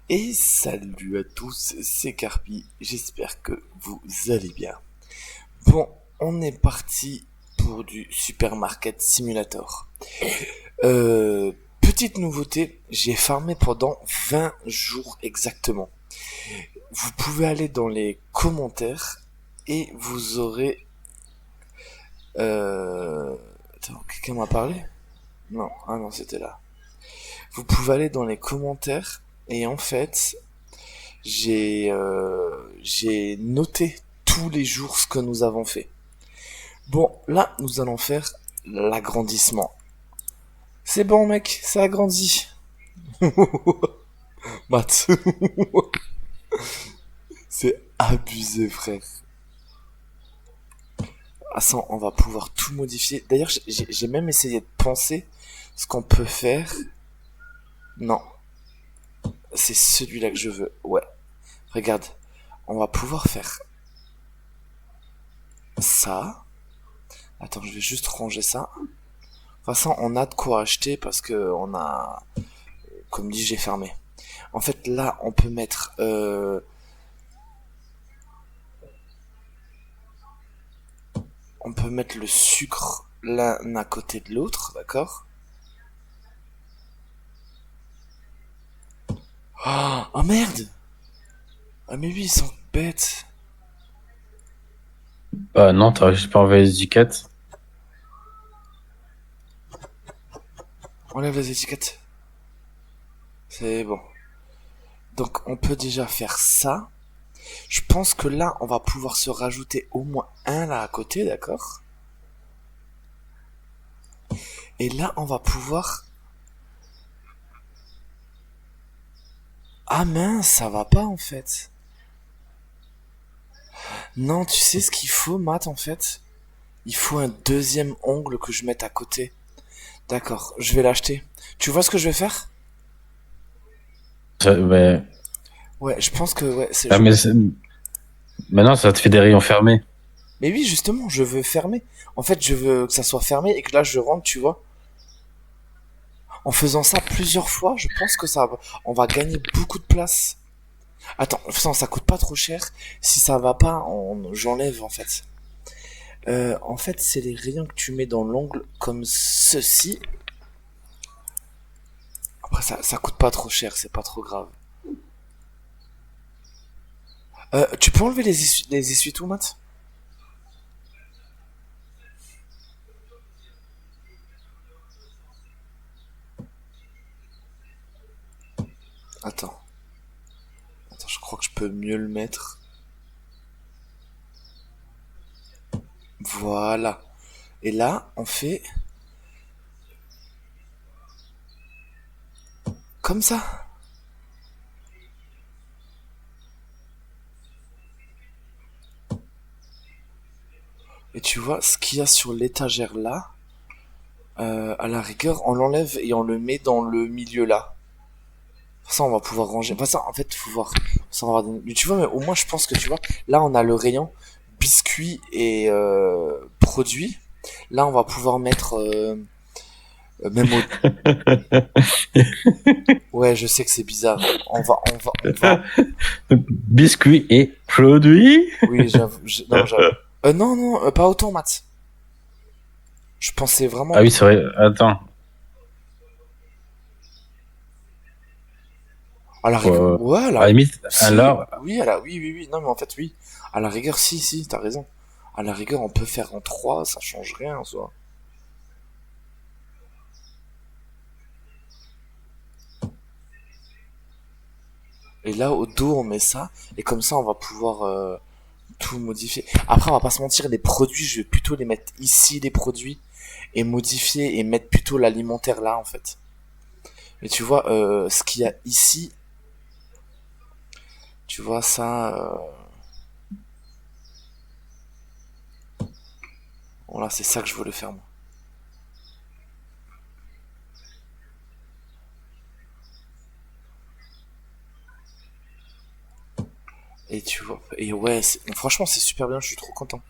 Et salut à tous, c'est Carpi, j'espère que vous allez bien. Bon, on est parti pour du Supermarket Simulator. Petite nouveauté, j'ai farmé pendant 20 jours exactement. Vous pouvez aller dans les commentaires et vous aurez... Attends, quelqu'un m'a parlé? Non, ah non, c'était là. Vous pouvez aller dans les commentaires et en fait, j'ai noté tous les jours ce que nous avons fait. Bon, là, nous allons faire l'agrandissement. C'est bon, mec, ça a grandi. Matt, c'est abusé, frère. Ah, ça, on va pouvoir tout modifier. D'ailleurs, j'ai même essayé de penser ce qu'on peut faire. Non, c'est celui-là que je veux. Ouais, regarde, on va pouvoir faire ça. Attends, je vais juste ranger ça. De toute façon, on a de quoi acheter parce que on a, comme dit, j'ai fermé. En fait, là, on peut mettre le sucre l'un à côté de l'autre, d'accord? Ah, oh merde! Ah mais oui, ils sont bêtes. Bah non, t'aurais juste pas envoyé les étiquettes. Enlève les étiquettes. C'est bon. Donc, on peut déjà faire ça. Je pense que là, on va pouvoir se rajouter au moins un là à côté, d'accord? Et là, on va pouvoir... Ah mince, ça va pas en fait. Non, tu sais ce qu'il faut, Matt, en fait? Il faut un deuxième ongle que je mette à côté. D'accord, je vais l'acheter. Tu vois ce que je vais faire? Mais, Ouais, je pense que ouais, c'est ah, maintenant, ça te fait des rayons fermés. Mais oui, justement, je veux fermer. En fait, je veux que ça soit fermé et que là je rentre, tu vois. En faisant ça plusieurs fois, je pense que on va gagner beaucoup de place. Attends, ça coûte pas trop cher. Si ça va pas, j'enlève en fait. En fait, c'est les rayons que tu mets dans l'ongle comme ceci. Après, ça coûte pas trop cher, c'est pas trop grave. Tu peux enlever les essuie-tout, Matt? Attends, attends, je crois que je peux mieux le mettre. Voilà. Et là, on fait comme ça. Et tu vois, ce qu'il y a sur l'étagère là, à la rigueur, on l'enlève et on le met dans le milieu là. Ça, on va pouvoir ranger. Enfin, ça, en fait, faut voir. Ça, on va avoir Mais tu vois, mais au moins, je pense que tu vois, là, on a le rayon biscuits et produits. Là, on va pouvoir mettre même au. Ouais, je sais que c'est bizarre. On va. Biscuits et produits. Oui, j'avoue. Non, j'avoue. Non, non, pas autant, Matt. Je pensais vraiment Ah oui, pas. c'est vrai. Attends. À la rigueur, Faut... ouais, À la là, limite, si, alors, oui, oui, oui, oui, non, mais en fait, oui. À la rigueur, si, si, t'as raison. À la rigueur, on peut faire en 3, ça change rien, en soi. Et là, au dos, on met ça, et comme ça, on va pouvoir tout modifier. Après, on va pas se mentir, les produits, je vais plutôt les mettre ici, les produits, et modifier, et mettre plutôt l'alimentaire là, en fait. Mais tu vois, ce qu'il y a ici, tu vois, ça, voilà, c'est ça que je voulais faire, moi. Et tu vois, et ouais, franchement, c'est super bien, je suis trop content.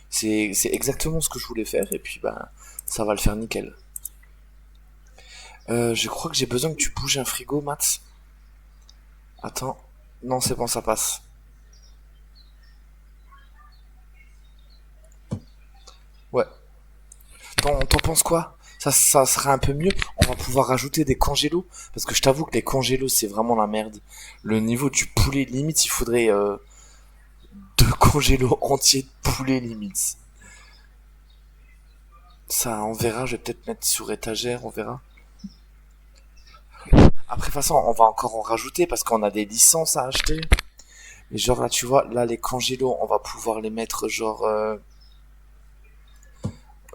C'est exactement ce que je voulais faire, et puis, bah, ça va le faire nickel. Je crois que j'ai besoin que tu bouges un frigo, Max. Attends. Non, c'est bon, ça passe. Ouais. T'en penses quoi? Ça serait un peu mieux. On va pouvoir rajouter des congélos. Parce que je t'avoue que les congélos, c'est vraiment la merde. Le niveau du poulet, limite, il faudrait deux congélos entiers de poulet, limite. Ça, on verra. Je vais peut-être mettre sur étagère, on verra. Après, de toute façon, on va encore en rajouter parce qu'on a des licences à acheter. Mais genre là, tu vois, là, les congélos, on va pouvoir les mettre genre...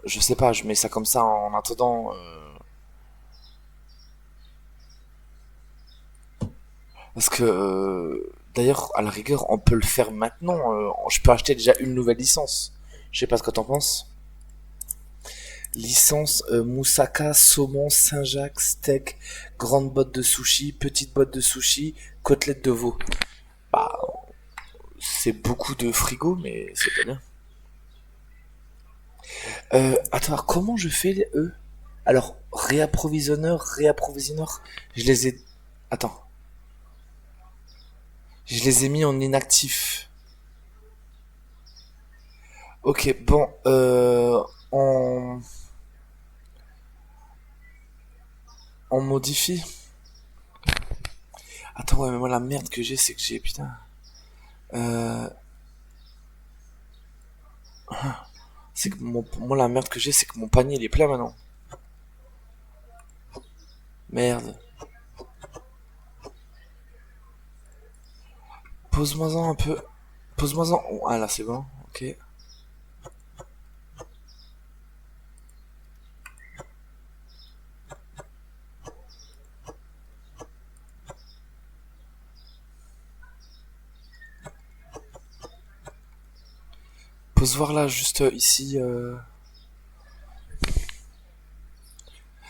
je sais pas, je mets ça comme ça en attendant. Parce que d'ailleurs, à la rigueur, on peut le faire maintenant. Je peux acheter déjà une nouvelle licence. Je sais pas ce que t'en penses. Licence moussaka, saumon, Saint-Jacques, steak, grande botte de sushi, petite botte de sushi, côtelette de veau. Bah, c'est beaucoup de frigo, mais c'est pas bien. Attends, alors, comment je fais les eux? Alors, réapprovisionneur, je les ai... Attends, je les ai mis en inactif. Ok, bon, on modifie. Attends, ouais, mais moi la merde que j'ai, c'est que j'ai, putain. Euh, c'est que moi la merde que j'ai, c'est que mon panier il est plein maintenant. Merde. Pose-moi-en un peu. Pose-moi-en. Oh, ah là, c'est bon. Ok. Pose voir là, juste ici.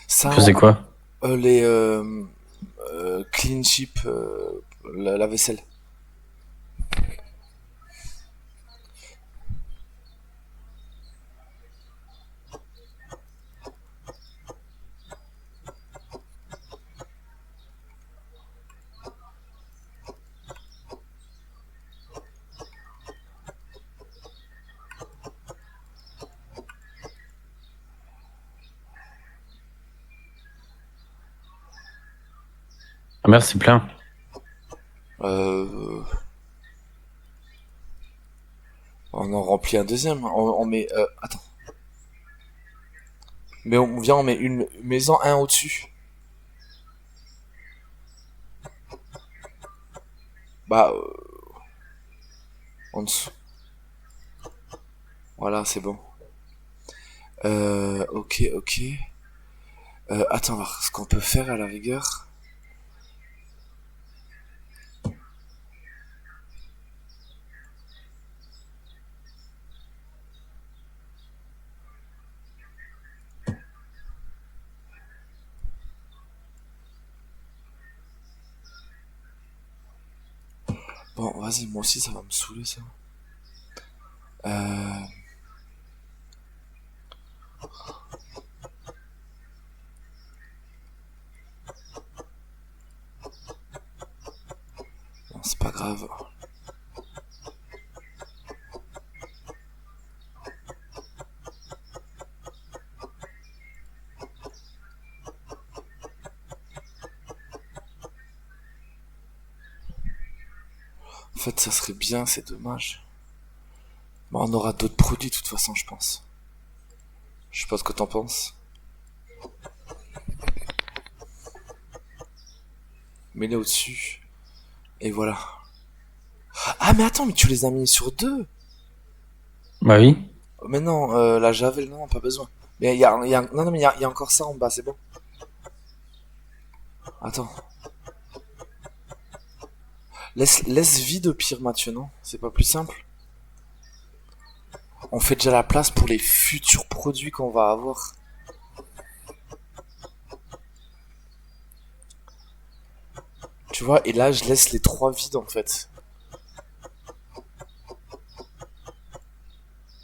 Ça, Faisais quoi? les clean chip, la vaisselle. Ah merde, c'est plein. Euh, on en remplit un deuxième. On met. Attends. Mais on vient, on met une maison un au-dessus. Bah, en dessous. Voilà, c'est bon. Ok, ok. Attends, voir ce qu'on peut faire à la rigueur. Bon, vas-y, moi aussi, ça va me saouler, ça. Euh, bon, c'est pas grave. En fait, ça serait bien, c'est dommage. Bon, on aura d'autres produits, de toute façon, je pense. Je sais pas ce que t'en penses. Mets-les au-dessus. Et voilà. Ah, mais attends, mais tu les as mis sur deux. Bah oui. Mais non, la javel, non, pas besoin. Mais non, non, mais il y a encore ça en bas, c'est bon. Attends. Laisse vide au pire, Mathieu, non? C'est pas plus simple? On fait déjà la place pour les futurs produits qu'on va avoir. Tu vois, et là, je laisse les trois vides, en fait.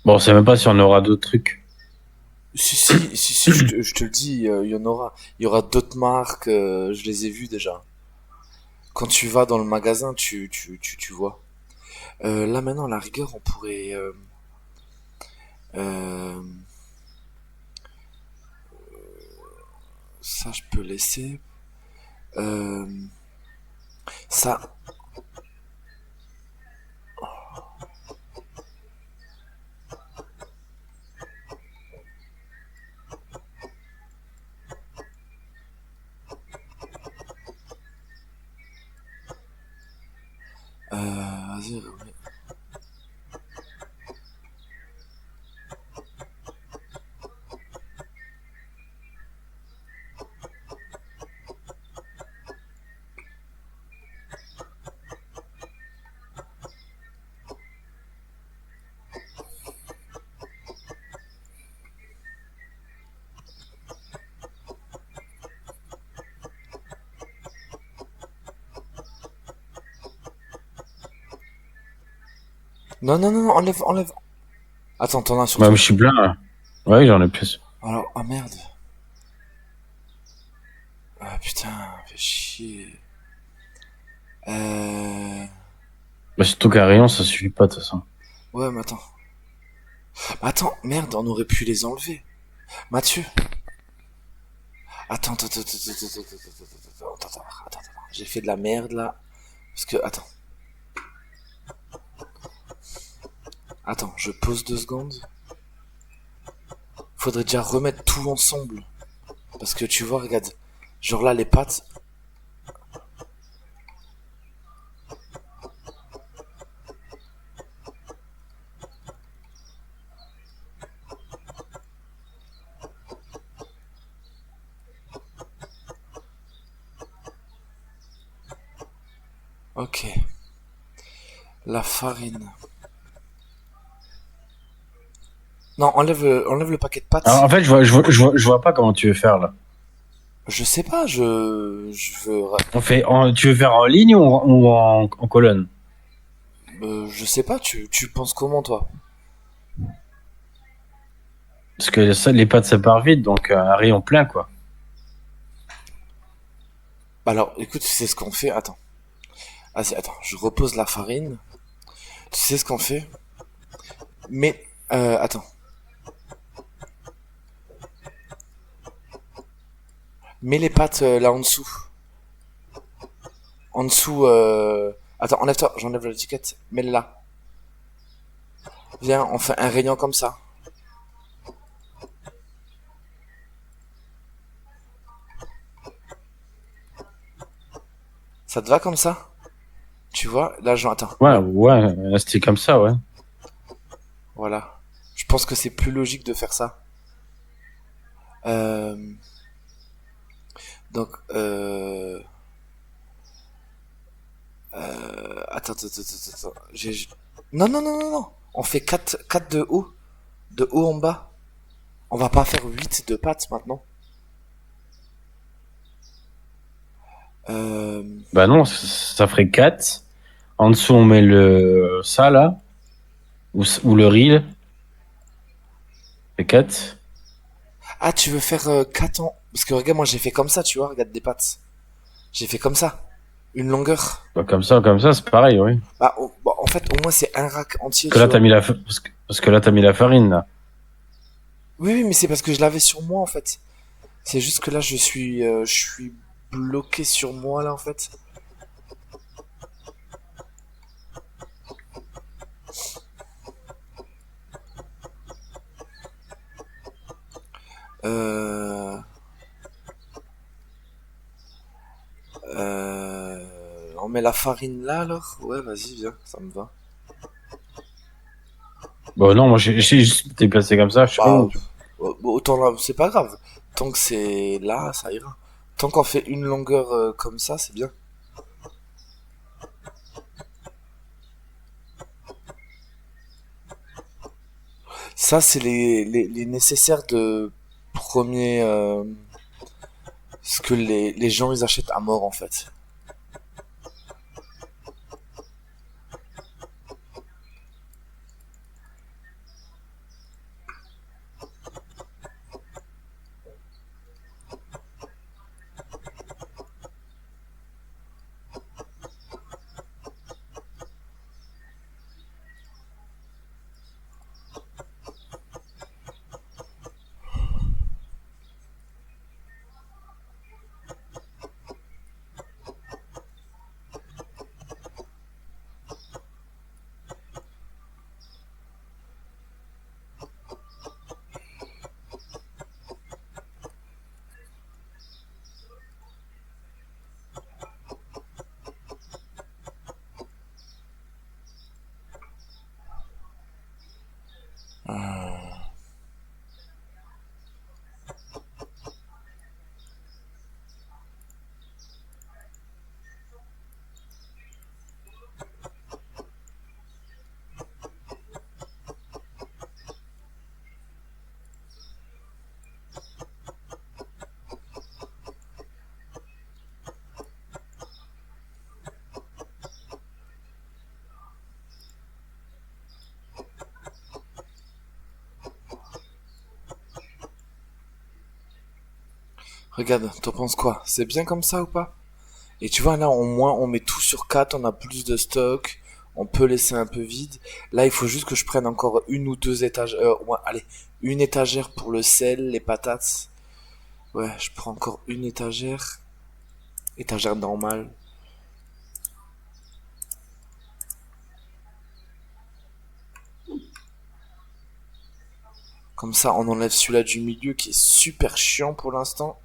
Bon, on sait même pas si on aura d'autres trucs. Si, je te le dis, il y en aura. Il y aura d'autres marques, je les ai vues déjà. Quand tu vas dans le magasin, tu vois. Là maintenant, à la rigueur, on pourrait... euh, ça, je peux laisser. Euh, ça, vas-y. Non, non, non, non, enlève, enlève. Attends, t'en as sur Bah, je toi. suis plein, là. Ouais, j'en ai plus. Alors, ah merde. Ah putain, fais chier. Euh... Bah, surtout qu'un rayon, ça suffit pas, de toute façon. Ouais, mais attends. Attends, merde, on aurait pu les enlever. Mathieu. Attends, attends, attends, attends, attends, attends, attends, attends, attends, attends. J'ai fait de la merde là. Parce que, attends. Attends, je pose 2 secondes. Faudrait déjà remettre tout ensemble. Parce que tu vois, regarde. Genre là, les pattes. Ok. La farine. Non, enlève le paquet de Alors, pâtes. en fait, je vois pas comment tu veux faire, là. Je sais pas, je veux, Tu veux faire en ligne ou en colonne? je sais pas, tu penses comment toi? Parce que ça, les pâtes, ça part vite, donc un rayon plein, quoi. Bah alors, écoute, tu sais ce qu'on fait? Attends. Vas-y, attends, je repose la farine. Tu sais ce qu'on fait? Mais, attends. Mets les pâtes là en dessous. En dessous, attends, enlève-toi, j'enlève l'étiquette. Mets-le là. Viens, on fait un rayon comme ça. Ça te va comme ça? Tu vois? Là, attends. Ouais, Là, ouais, c'était comme ça, ouais. voilà. Je pense que c'est plus logique de faire ça. Euh, donc, attends, attends, attends, attends. Non, non, non, non, non. On fait 4 de haut en bas. On va pas faire 8 de pâtes maintenant. Euh, Bah non, ça ferait 4. En dessous, on met ça, là. Ou le riz, là. Ça fait 4. Ah, tu veux faire 4 en... Parce que regarde, moi j'ai fait comme ça, tu vois, regarde des pâtes. J'ai fait comme ça. Une longueur. Bah, comme ça, c'est pareil, oui. Bah, bah, en fait, au moins c'est un rack entier, Parce que tu là, vois. parce que là, t'as mis la farine, là. Oui, oui, mais c'est parce que je l'avais sur moi, en fait. C'est juste que là, je suis bloqué sur moi, là, en fait. Euh... On met la farine là, alors? Ouais, vas-y, viens, ça me va. Bon, non, moi, j'ai juste déplacé comme ça, je sais pas Bah, comment tu... autant là, c'est pas grave. Tant que c'est là, ça ira. Tant qu'on fait une longueur comme ça, c'est bien. Ça, c'est les nécessaires de premier... ce que les gens, ils achètent à mort, en fait. Regarde, t'en penses quoi? C'est bien comme ça ou pas? Et tu vois, là, au moins, on met tout sur 4, on a plus de stock, on peut laisser un peu vide. Là, il faut juste que je prenne encore une ou deux étagères. Ouais, allez, une étagère pour le sel, les patates. Ouais, je prends encore une étagère. Étagère normale. Comme ça, on enlève celui-là du milieu qui est super chiant pour l'instant.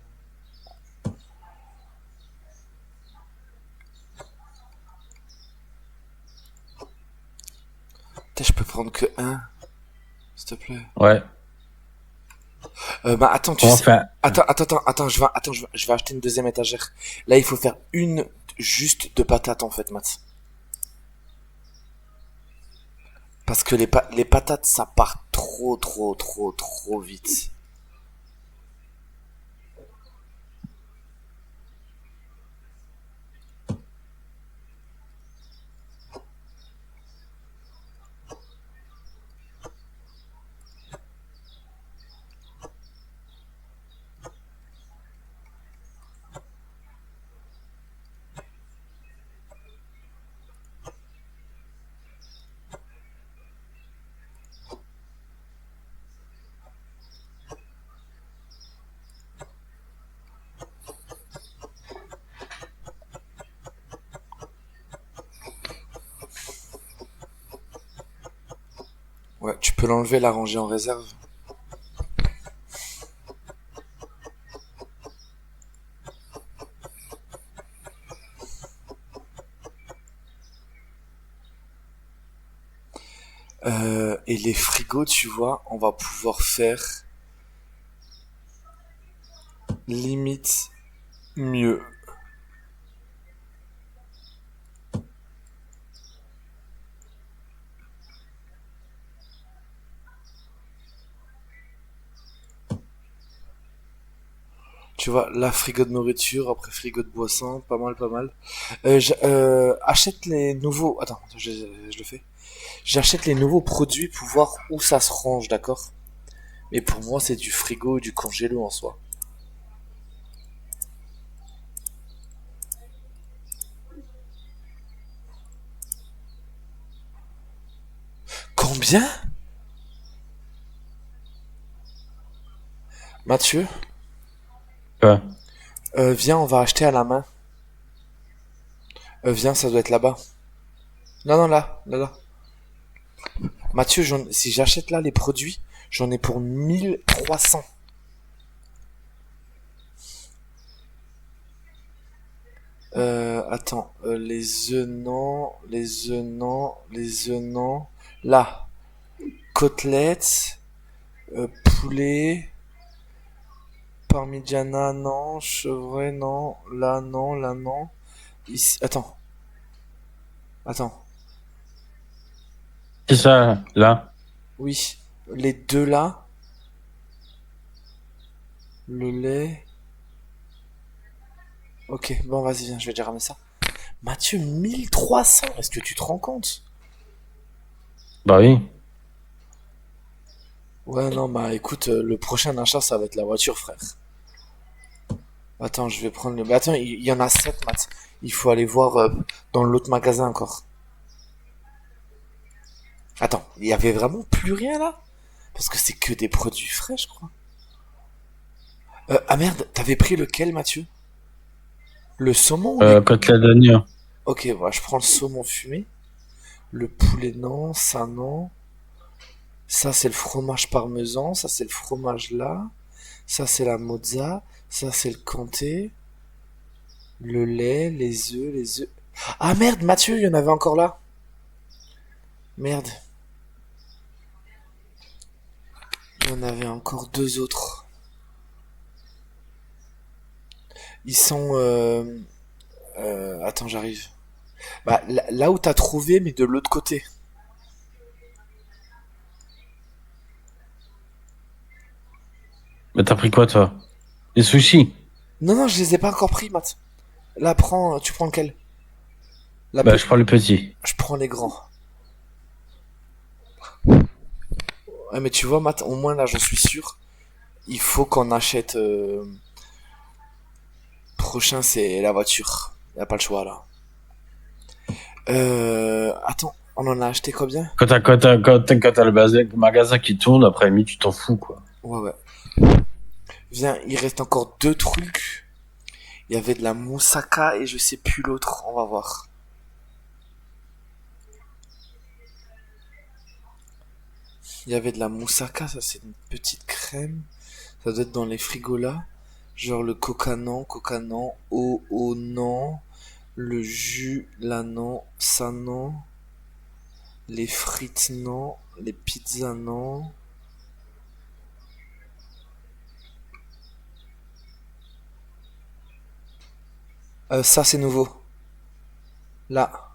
Putain, je peux prendre que un, s'il te plaît. Ouais. Bah attends, tu sais. Enfin, Attends, je vais acheter une deuxième étagère. Là, il faut faire une juste de patates en fait, Matt. Parce que les patates, ça part trop vite. Ouais, tu peux l'enlever, la ranger en réserve. Et les frigos, tu vois, on va pouvoir faire limite mieux. Tu vois, là, frigo de nourriture, après frigo de boisson, pas mal, pas mal. Achète les nouveaux... Attends, je le fais. J'achète les nouveaux produits pour voir où ça se range, d'accord? Mais pour moi, c'est du frigo ou du congélo en soi. Combien? Mathieu, ouais. viens, on va acheter à la main. Viens, ça doit être là-bas. Non, non, là. Mathieu, si j'achète là les produits, j'en ai pour 1300. Attends, les œufs non, les œufs non. Là, côtelettes, poulet, parmigiana non, chevret non, là non. Ici, attends, C'est ça, là. oui, les deux là, le lait. Ok, bon vas-y, viens, je vais déjà ramener ça. Mathieu, 1300, est-ce que tu te rends compte? Bah oui. Ouais, non, bah écoute, le prochain achat, ça va être la voiture, frère. Attends, je vais prendre le... Bah, attends, il y en a 7, Matt. Il faut aller voir dans l'autre magasin encore. Attends, il y avait vraiment plus rien là? Parce que c'est que des produits frais, je crois. Ah merde, t'avais pris lequel, Mathieu? Le saumon ou les... Côtelette d'agneau. Ok, voilà, je prends le saumon fumé. Le poulet, non, ça, non. Ça, c'est le fromage parmesan. Ça, c'est le fromage là. Ça, c'est la mozza. Ça, c'est le comté. Le lait, les œufs, les œufs. Ah merde, Mathieu, il y en avait encore là. Merde, il y en avait encore deux autres. Ils sont... attends, j'arrive. Bah, là où t'as trouvé, mais de l'autre côté. Mais t'as pris quoi, toi? Les sushis? Non, non, je les ai pas encore pris, Matt. Là, prends... Tu prends lequel? La Bah, pe- je prends le petit. Je prends les grands. Ouais, mais tu vois, Matt, au moins là, j'en suis sûr. Il faut qu'on achète... Prochain, c'est la voiture. Y a pas le choix, là. Attends, on en a acheté combien? Quand t'as le magasin qui tourne, après midi, tu t'en fous, quoi. Ouais, ouais. Viens, il reste encore deux trucs. Il y avait de la moussaka et je sais plus l'autre. On va voir. Il y avait de la moussaka, ça c'est une petite crème. Ça doit être dans les frigos là. Genre le coca non, eau non, le jus là non, ça non, les frites non, les pizzas non. Ça c'est nouveau. Là.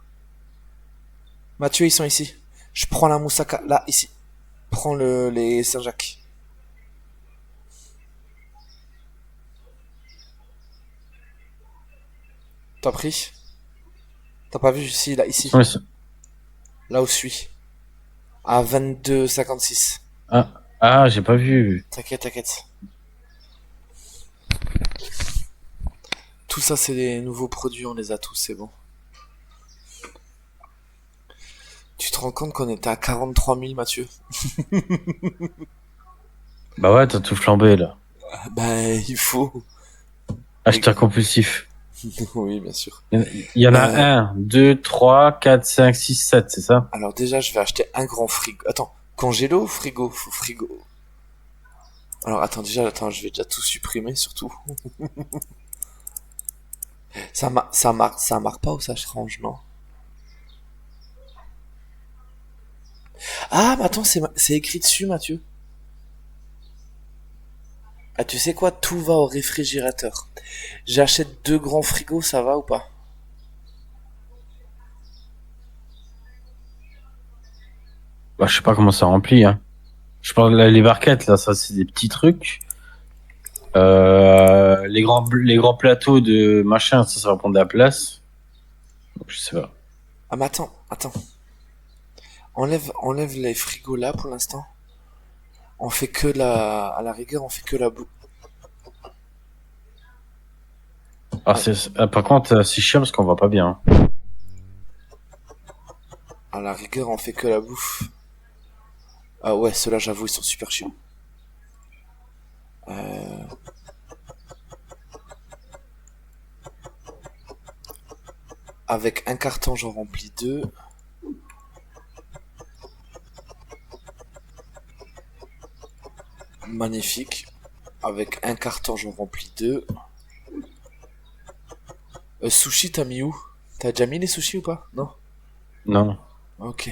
Mathieu, ils sont ici. Je prends la moussaka. Là, ici. Prends les Saint-Jacques. T'as pris? T'as pas vu ici, là, ici. Ouais, Là où je suis. À 22,56. j'ai pas vu. T'inquiète, t'inquiète. Tout ça, c'est des nouveaux produits, on les a tous, c'est bon. Tu te rends compte qu'on était à 43 000, Mathieu? Bah ouais, t'as tout flambé, là. Ben, il faut. Acheteur compulsif. Oui, bien sûr. Il y en a Euh, 1, 2, 3, 4, 5, 6, 7, c'est ça? alors déjà, je vais acheter un grand frigo. Attends, congélo ou frigo? Faut frigo. Alors attends, déjà, attends, je vais déjà tout supprimer, surtout. Ça marque pas ou ça change, non? Ah, mais attends, c'est écrit dessus, Mathieu. Ah, tu sais quoi? Tout va au réfrigérateur. J'achète deux grands frigos, ça va ou pas? Bah, je sais pas comment ça remplit, hein. Je parle les barquettes, là, ça, c'est des petits trucs. Les grands plateaux de machin, ça va prendre de la place. Donc, je sais pas. Ah, mais attends. Enlève les frigos là pour l'instant. On fait que à la rigueur, on fait que la bouffe. À, Par contre, c'est chiant parce qu'on voit pas bien. à la rigueur, on fait que la bouffe. Ah ouais, ceux-là, j'avoue, ils sont super chiants. Avec un carton, j'en remplis deux. Magnifique. Avec un carton, j'en remplis deux. Sushi, t'as mis où? T'as déjà mis les sushis ou pas? Non? Non. Ok.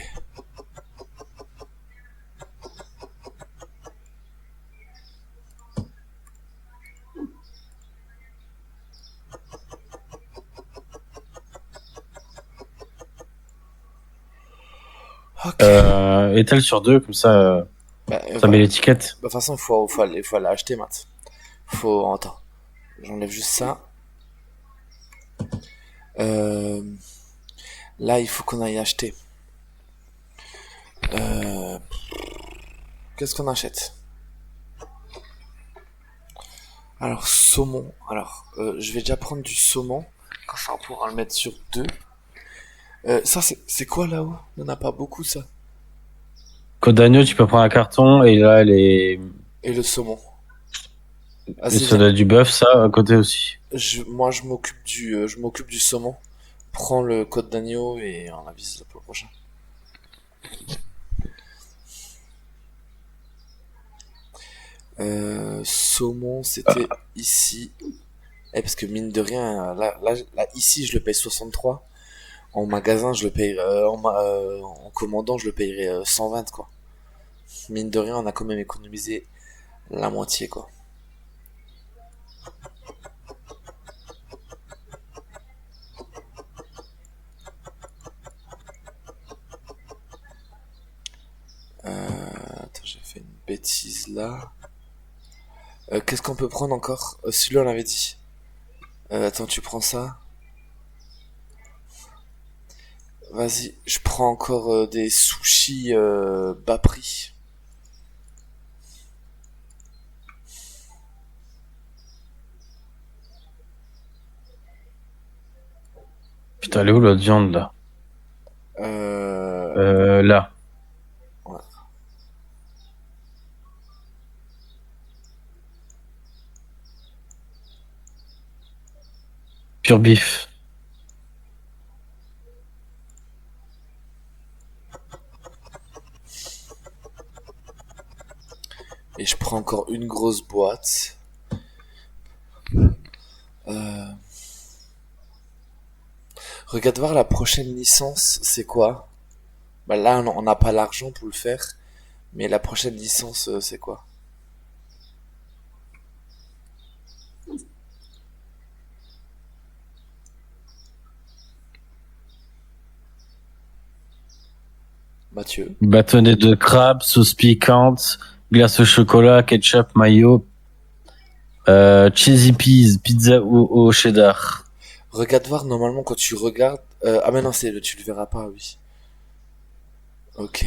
Ok. Étale sur deux, comme ça, ça met Voilà. l'étiquette. Bah, de toute façon, il faut aller acheter, Matt. Attends. J'enlève juste ça. Euh, Là, il faut qu'on aille acheter. Euh, Qu'est-ce qu'on achète? Alors, saumon. Alors, je vais déjà prendre du saumon. Comme ça, on pourra le mettre sur deux. Ça, c'est quoi là-haut? Il n'y en a pas beaucoup, ça. Côte d'agneau, tu peux prendre un carton et là, Et le saumon. les Vas-y, viens. sodas du bœuf, ça, à côté aussi. Moi, je m'occupe du saumon. Prends le côte d'agneau et on avise pour le prochain. Saumon, c'était ici. Parce que mine de rien, là, ici, je le paye 63. En magasin, je le paye, en commandant, je le payerais 120, quoi. Mine de rien, on a quand même économisé la moitié, quoi. Attends, j'ai fait une bêtise là. Qu'est-ce qu'on peut prendre encore? Celui-là, on avait dit. Attends, tu prends ça. Vas-y, je prends encore des sushis bas prix. Putain, elle est où l'autre viande là? Euh... Là. Ouais. Pur bif. Et je prends encore une grosse boîte. Euh... Regarde voir la prochaine licence, c'est quoi? Bah là, on n'a pas l'argent pour le faire. Mais la prochaine licence, c'est quoi? Mathieu? Bâtonnet de crabe, sauce piquante, glace au chocolat, ketchup, mayo, cheesy peas, pizza au cheddar. Regarde voir, normalement, quand tu regardes... Ah mais non, tu le verras pas, oui. Ok.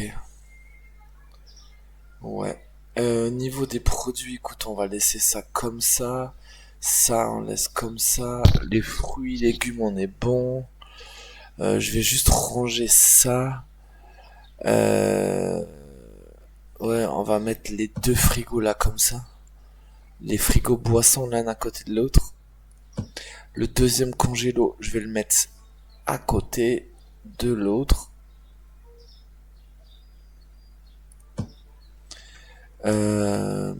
Ouais. Niveau des produits, écoute, on va laisser ça comme ça. Ça, on laisse comme ça. Les fruits, légumes, on est bon. Je vais juste ranger ça. Euh... Ouais, on va mettre les deux frigos là comme ça. Les frigos boissons l'un à côté de l'autre. Le deuxième congélo, je vais le mettre à côté de l'autre. Euh...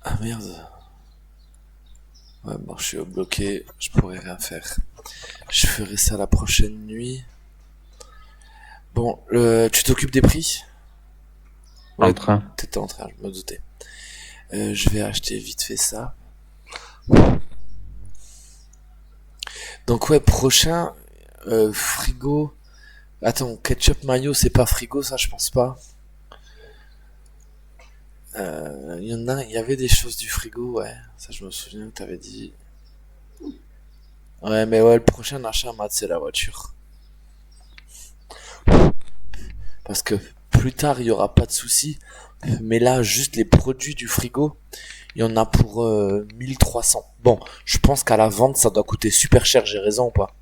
Ah merde. Ouais, bon, je suis bloqué, je pourrais rien faire. Je ferai ça la prochaine nuit. Bon, tu t'occupes des prix? En Ouais, train. t'étais en train, je me doutais. Je vais acheter vite fait ça. Donc ouais, prochain, frigo. Attends, ketchup mayo, c'est pas frigo, ça, je pense pas. Il y avait des choses du frigo, ouais. Ça, je me souviens que t'avais dit. Ouais, mais ouais, le prochain achat, Matt, c'est la voiture. Parce que plus tard, il y aura pas de souci. Mais là, juste les produits du frigo, il y en a pour 1300. Bon, je pense qu'à la vente, ça doit coûter super cher, j'ai raison ou pas?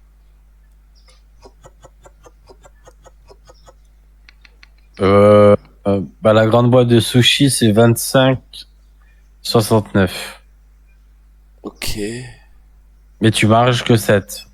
Euh, Bah, la grande boîte de sushi, c'est 25,69. Ok. Mais tu marges que 7.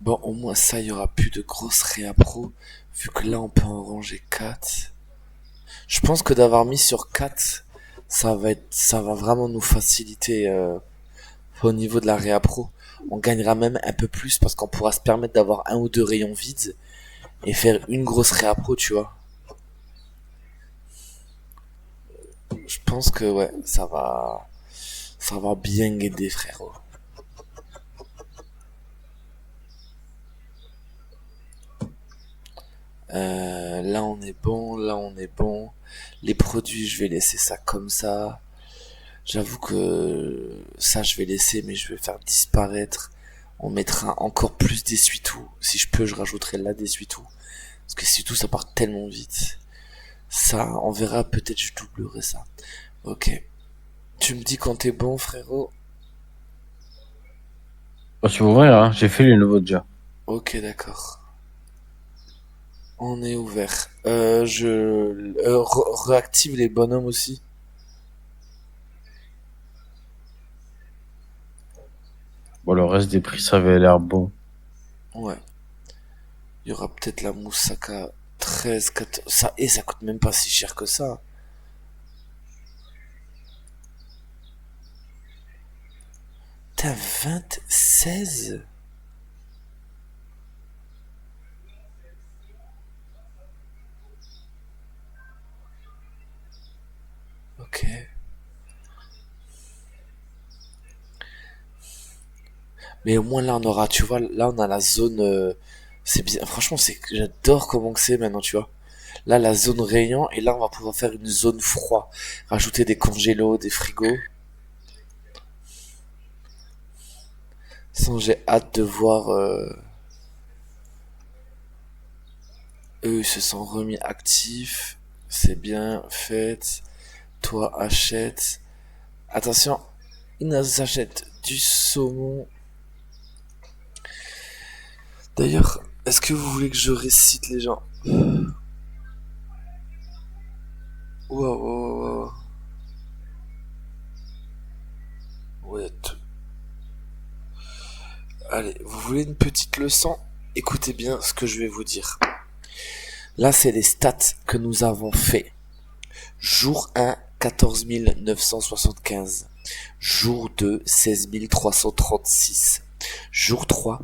Bon, au moins ça, il y aura plus de grosses réappro, vu que là, on peut en ranger 4. Je pense que d'avoir mis sur 4, ça va vraiment nous faciliter au niveau de la réappro. On gagnera même un peu plus parce qu'on pourra se permettre d'avoir un ou deux rayons vides et faire une grosse réappro, tu vois. Je pense que ouais, ça va bien aider, frérot. Là on est bon, là on est bon. Les produits, je vais laisser ça comme ça. J'avoue que ça, je vais laisser, mais je vais faire disparaître. On mettra encore plus d'essuie-tout. Si je peux, je rajouterai là d'essuie-tout. Parce que essuie-tout, ça part tellement vite. Ça, on verra, peut-être je doublerai ça. Ok. Tu me dis quand t'es bon, frérot? Oh, tu vas ouvrir, hein? J'ai fait les nouveaux déjà. Ok, d'accord. On est ouvert. Réactive les bonhommes aussi. Bon, le reste des prix, ça avait l'air bon. Ouais. Il y aura peut-être la moussaka 13, 14. Ça, et ça coûte même pas si cher que ça. T'as 26. Ok. Mais au moins là on aura, tu vois, là on a la zone, c'est bien, franchement j'adore comment que c'est maintenant, tu vois. Là la zone rayon, et là on va pouvoir faire une zone froid, rajouter des congélos, des frigos. Sinon j'ai hâte de voir, eux ils se sont remis actifs, c'est bien fait, toi achète, attention, ils nous achètent du saumon. D'ailleurs, est-ce que vous voulez que je récite les gens? Waouh, waouh, waouh. Ouais, allez, vous voulez une petite leçon? Écoutez bien ce que je vais vous dire. Là, c'est les stats que nous avons fait. Jour 1, 14 975. Jour 2, 16 336. Jour 3,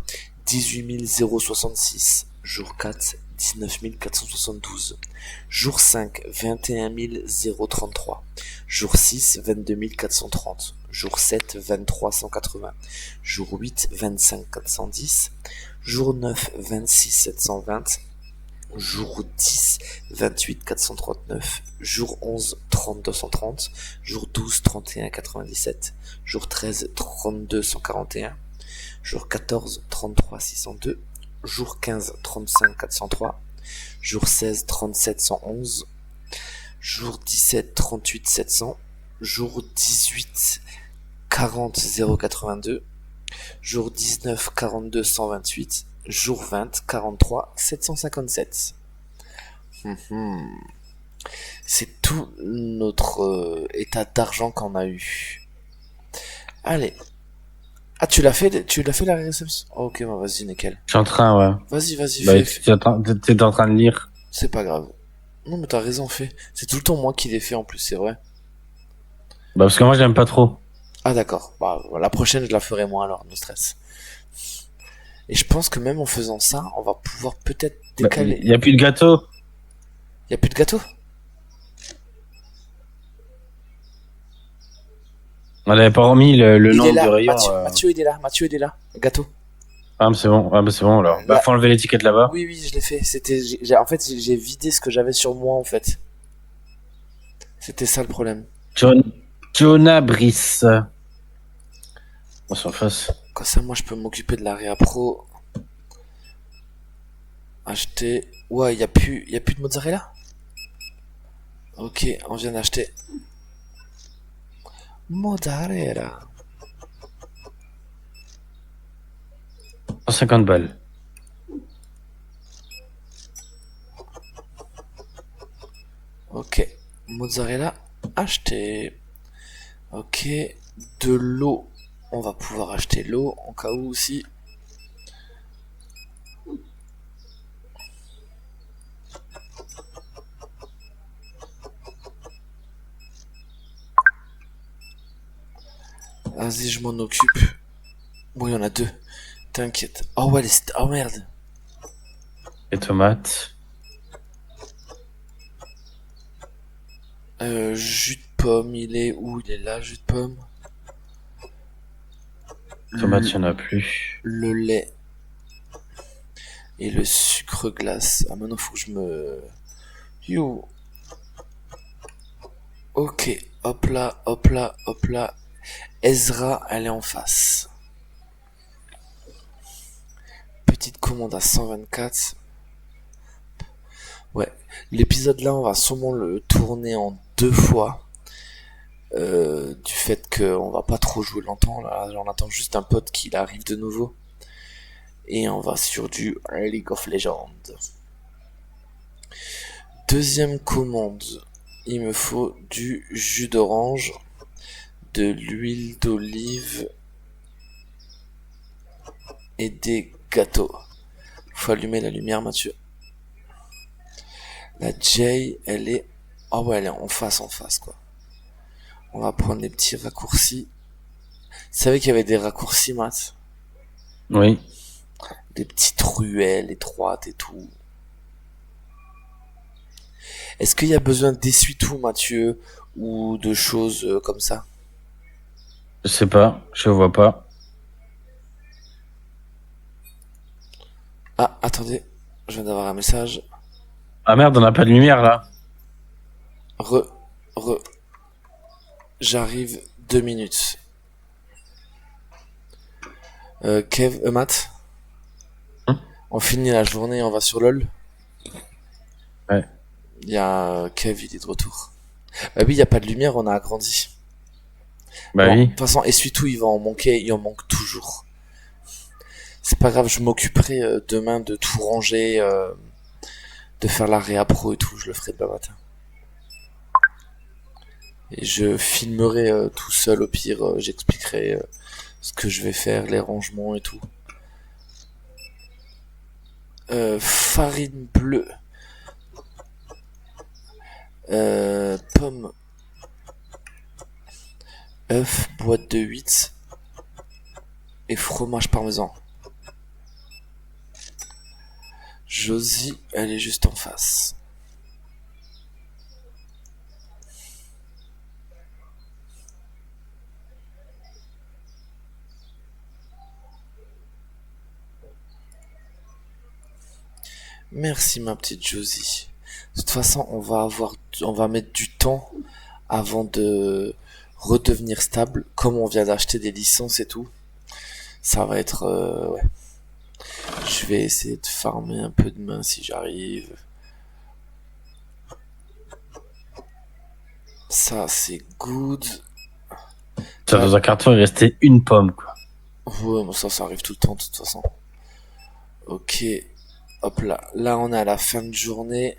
18 066. Jour 4, 19 472. Jour 5, 21 033. Jour 6, 22 430. Jour 7, 23 180. Jour 8, 25 410. Jour 9, 26 720. Jour 10, 28 439. Jour 11, 30 230. Jour 12, 31 97. Jour 13, 32 141. Jour 14, 33 602. Jour 15, 35 403. Jour 16, 37 111. Jour 17, 38 700. Jour 18, 40 082. Jour 19, 42 128. Jour 20, 43 757. C'est tout notre état d'argent qu'on a eu. Allez. Ah, tu l'as fait la réception? Oh, ok, bah, vas-y, nickel. Je suis en train, ouais. Vas-y, Bah, fais. t'es en train de lire. C'est pas grave. Non, mais t'as raison, fais. C'est tout le temps moi qui l'ai fait en plus, c'est vrai. Bah, parce que moi, j'aime pas trop. Ah, d'accord. Bah, la prochaine, je la ferai moi alors, no stress. Et je pense que même en faisant ça, on va pouvoir peut-être Bah, décaler. y a plus de gâteau. Y a plus de gâteau? On avait pas remis le Il est nombre de là, rayons. Mathieu, il est là. Gâteau. Ah, mais c'est bon. Ah, bah, c'est bon, alors. Bah, Là. faut enlever l'étiquette là-bas. Oui, oui, je l'ai fait. En fait, j'ai vidé ce que j'avais sur moi, en fait. C'était ça le problème. Jonah Brice. On s'en fasse. Comme ça, moi, je peux m'occuper de la réa pro. Acheter. Ouais, y a plus de mozzarella? Ok, on vient d'acheter. Mozzarella. 150 balles. Ok, mozzarella acheté. Ok, de l'eau. On va pouvoir acheter l'eau en cas où aussi. Vas-y, je m'en occupe. Bon, il y en a deux. T'inquiète. Oh ouais, oh merde. Les tomates. Jus de pomme, il est où? Il est là, jus de pomme. Tomates, il y en a plus. Le lait. Et le sucre glace. Ah, maintenant, faut que je me... Yo. Ok, hop là, hop là, hop là. Ezra, elle est en face. Petite commande à 124. Ouais, l'épisode là, on va sûrement le tourner en 2 fois. Du fait qu'on va pas trop jouer longtemps. Là, on attend juste un pote qui arrive de nouveau. Et on va sur du League of Legends. Deuxième commande. Il me faut du jus d'orange, de l'huile d'olive et des gâteaux. Faut allumer la lumière, Mathieu. La J, elle est... Ah ouais, elle est en face, quoi. On va prendre les petits raccourcis. Tu savais qu'il y avait des raccourcis, Matt? Oui. Des petites ruelles étroites et tout. Est-ce qu'il y a besoin d'essuie-tout, Mathieu, ou de choses comme ça? Je sais pas. Je vois pas. Ah, attendez, je viens d'avoir un message. Ah merde, on n'a pas de lumière là. Re, re, j'arrive 2 minutes. Kev, Matt, Hein. on finit la journée, on va sur LoL. Ouais. Il y a Kev, il est de retour. Bah oui, il y a pas de lumière, on a agrandi. Bah Bon, de oui. toute façon, essuie-tout, il va en manquer, il en manque toujours. C'est pas grave, je m'occuperai demain de tout ranger, de faire la réa pro et tout, je le ferai demain matin. Et je filmerai tout seul au pire, j'expliquerai ce que je vais faire, les rangements et tout. Farine bleue, pomme, œuf, boîte de 8 et fromage parmesan. Josie, elle est juste en face. Merci ma petite Josie. De toute façon, on va mettre du temps avant de redevenir stable. Comme on vient d'acheter des licences et tout, ça va être, ouais. Je vais essayer de farmer un peu demain si j'arrive. Ça, c'est good. Ça, dans un carton, il restait une pomme, quoi. Ouais, bon, ça arrive tout le temps, de toute façon. Ok. Hop là. Là, on est à la fin de journée.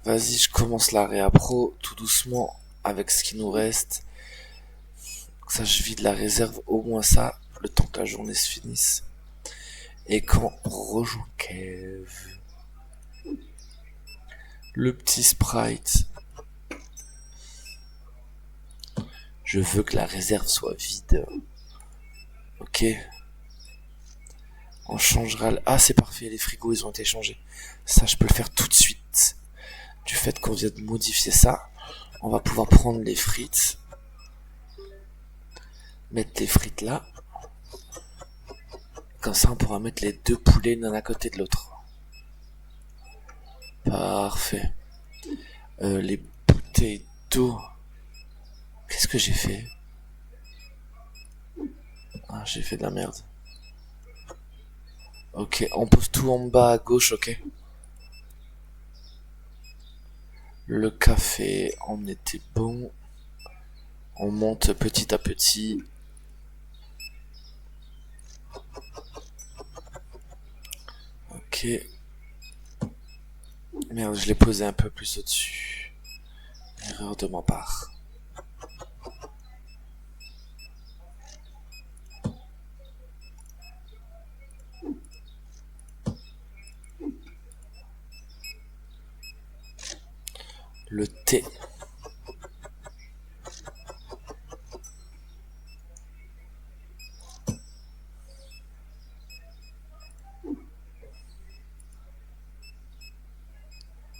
Vas-y, je commence la réa pro, tout doucement, avec ce qui nous reste. Ça, je vide la réserve, au moins ça, le temps que la journée se finisse. Et quand on rejoint Kev, le petit sprite, je veux que la réserve soit vide. Ok. On changera Ah, c'est parfait, les frigos, ils ont été changés. Ça, je peux le faire tout de suite. Du fait qu'on vient de modifier ça, on va pouvoir prendre les frites. Mettre les frites là. Comme ça, on pourra mettre les deux poulets l'un à côté de l'autre. Parfait. Les bouteilles d'eau. Qu'est-ce que j'ai fait? Ah, j'ai fait de la merde. Ok, on pose tout en bas à gauche, ok. Le café, on était bon. On monte petit à petit. Ok. Merde, je l'ai posé un peu plus au-dessus. Erreur de ma part. Le thé.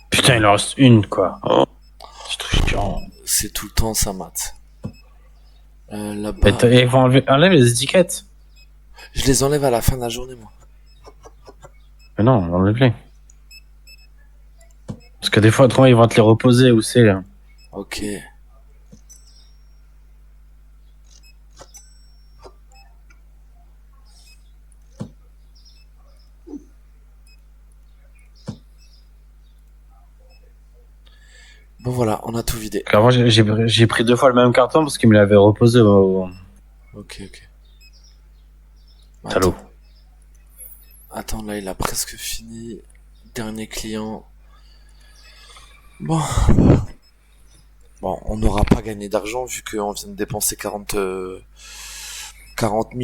Putain, il en reste une, quoi. Oh, c'est trop chiant. C'est tout le temps ça, Matt. Là-bas, Et enlève les étiquettes. je les enlève à la fin de la journée, moi. Mais non, enlève-les. Parce que des fois, autrement, ils vont te les reposer, où c'est, là. Ok. Bon voilà, on a tout vidé. Parce qu'avant, j'ai pris 2 fois le même carton parce qu'il me l'avait reposé au Ok, ok. salaud. Attends, là, il a presque fini. Dernier client. Bon. Bon, on n'aura pas gagné d'argent vu qu'on vient de dépenser 40 000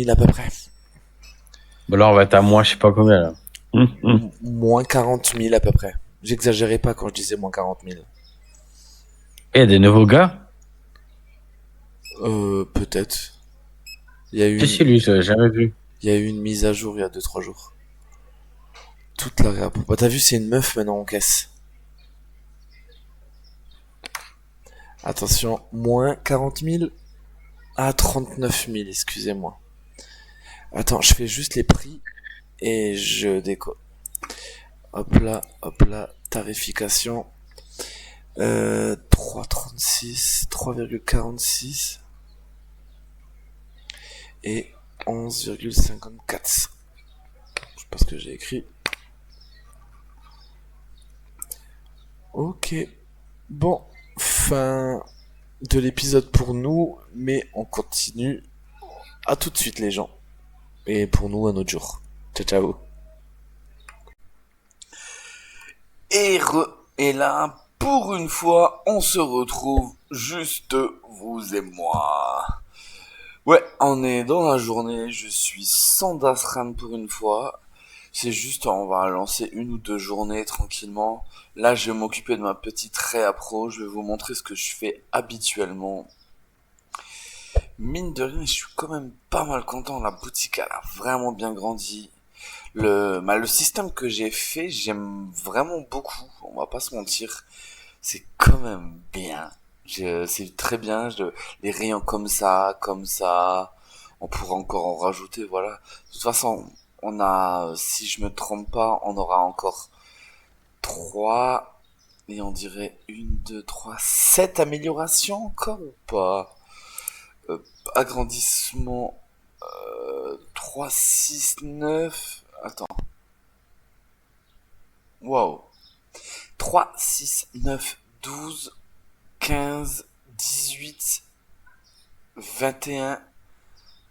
à peu près. Bon, là, on va être à moins, je sais pas combien, là. Moins 40 000 à peu près. J'exagérais pas quand je disais moins 40 000. Et il y a des nouveaux gars? Peut-être. Il y a eu Si, si, lui, je l'ai jamais vu. il y a eu une mise à jour il y a 2-3 jours. Toute la réapp. Bah, t'as vu, c'est une meuf maintenant en caisse. Attention, moins 40 000 à 39 000, excusez-moi. Attends, je fais juste les prix et je déco. hop là, tarification. 3,36, 3,46 et 11,54. Je sais pas ce que j'ai écrit. Ok. Bon, fin de l'épisode pour nous, mais on continue. À tout de suite les gens. Et pour nous, un autre jour. Ciao, ciao. Et là, pour une fois, on se retrouve juste vous et moi. Ouais, on est dans la journée, je suis sans Dasran pour une fois. C'est juste, on va lancer une ou deux journées tranquillement. Là, je vais m'occuper de ma petite réa pro, je vais vous montrer ce que je fais habituellement. Mine de rien, je suis quand même pas mal content, la boutique elle a vraiment bien grandi. Le système que j'ai fait, j'aime vraiment beaucoup, on va pas se mentir. C'est quand même bien. C'est très bien, les rayons comme ça, on pourra encore en rajouter, voilà. De toute façon, on a, si je me trompe pas, on aura encore trois, et on dirait une, deux, trois, sept améliorations encore ou pas? Euh, Agrandissement, 3, 6, 9, attends, waouh. 3, 6, 9, 12, 15, 18, 21,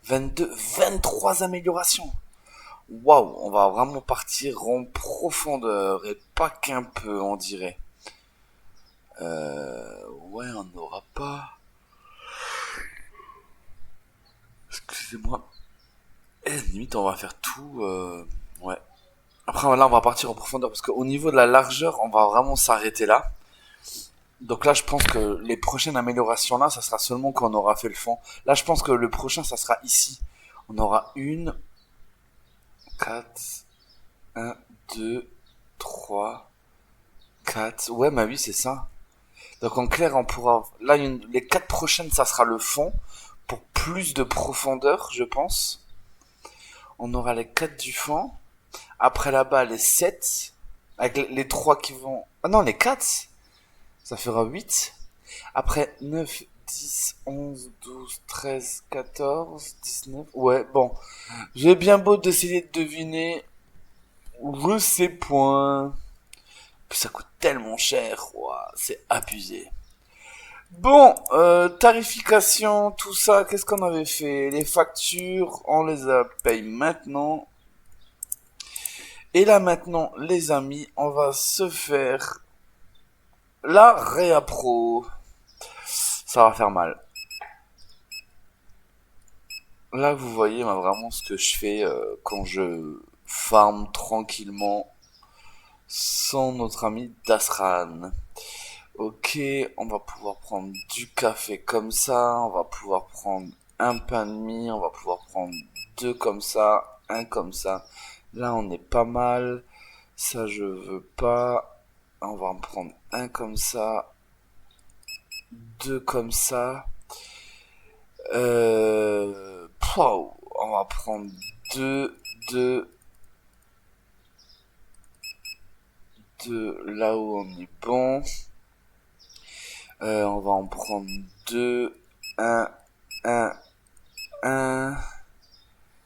22, 23 améliorations. Waouh, on va vraiment partir en profondeur et pas qu'un peu, on dirait. Ouais, on n'aura pas. Excusez-moi. Limite, on va faire tout. Ouais. Après, là, on va partir en profondeur parce qu'au niveau de la largeur, on va vraiment s'arrêter là. Donc là, je pense que les prochaines améliorations là, ça sera seulement quand on aura fait le fond. Là, je pense que le prochain, ça sera ici. On aura une, 4, un, 2, 3, 4. Ouais, bah oui, c'est ça. Donc en clair, on pourra... Là, les 4 prochaines, ça sera le fond. Pour plus de profondeur, je pense. On aura les 4 du fond. Après là-bas, les 7. Avec les 3 qui vont... Ah non, les 4. Ça fera 8. Après 9, 10, 11, 12, 13, 14, 19... Ouais, bon. J'ai bien beau d'essayer de deviner. Je sais point. Puis ça coûte tellement cher. Ouah, c'est abusé. Bon, tarification, tout ça, qu'est-ce qu'on avait fait? Les factures, on les paye maintenant. Et là maintenant, les amis, on va se faire la réappro. Ça va faire mal. Là, vous voyez vraiment ce que je fais quand je farm tranquillement sans notre ami Dasran. Ok, on va pouvoir prendre du café comme ça, on va pouvoir prendre un pain de mie, on va pouvoir prendre deux comme ça, un comme ça. Là, on est pas mal. Ça, je veux pas. On va en prendre un comme ça, deux comme ça. On va prendre deux, deux, deux là où on est bon. On va en prendre deux, un, un, un.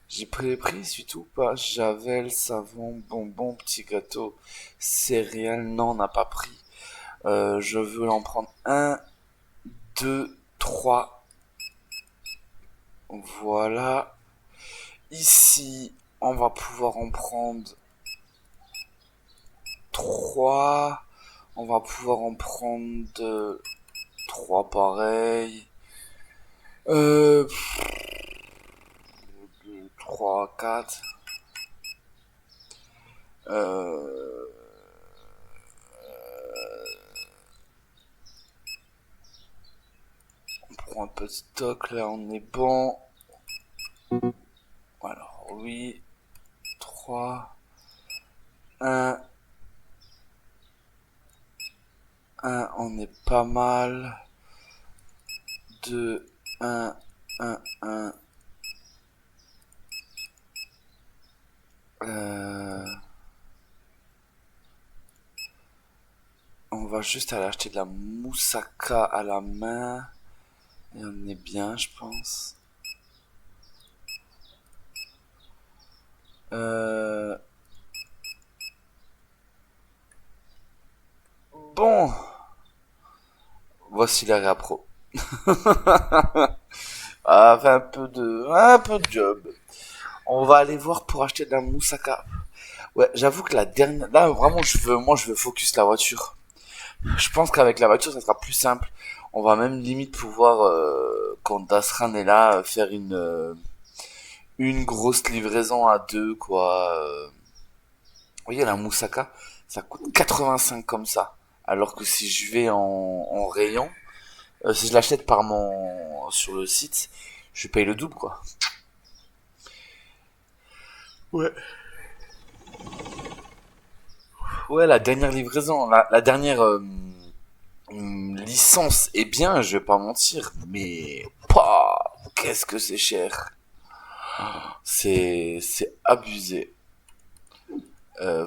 J'ai pris les prix, c'est tout ou pas? Javel, savon, bonbon, petit gâteau, céréales. Non, on n'a pas pris. Je veux en prendre un, deux, trois. Voilà. Ici, on va pouvoir en prendre trois. On va pouvoir en prendre trois pareils. Euh, deux, trois, quatre. Euh, on prend un peu de stock, là on est bon. Alors oui, 3, un, on est pas mal. 2, un. Euh, On va juste aller acheter de la moussaka à la main. Et on est bien, je pense. Euh... Bon, voici la réappro. Ah, fait un peu de job. On va aller voir pour acheter de la moussaka. Ouais, j'avoue que la dernière, là vraiment je veux focus la voiture. Je pense qu'avec la voiture ça sera plus simple. On va même limite pouvoir, quand Dasran est là, faire une grosse livraison à deux quoi. Vous voyez la moussaka, ça coûte 85 comme ça. Alors que si je vais en rayon, si je l'achète sur le site, je paye le double quoi. Ouais. Ouais, la dernière livraison, la dernière licence est bien, je vais pas mentir, mais qu'est-ce que c'est cher. C'est abusé.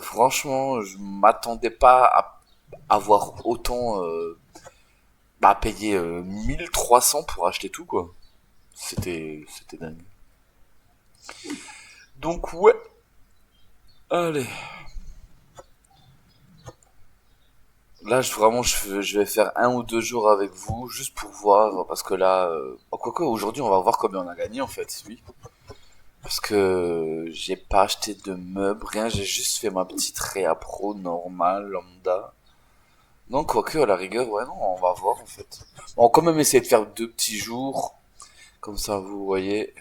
Franchement, je m'attendais pas à avoir autant payer 1300 pour acheter tout quoi. C'était dingue. Donc ouais, allez. Là, je vais faire 1 ou 2 jours avec vous, juste pour voir, parce que là, quoique aujourd'hui, on va voir combien on a gagné en fait, oui. Parce que j'ai pas acheté de meubles, rien, j'ai juste fait ma petite réa pro normale, lambda. Non, quoique, à la rigueur, ouais, non, on va voir en fait. On va quand même essayer de faire 2 petits jours, comme ça, vous voyez.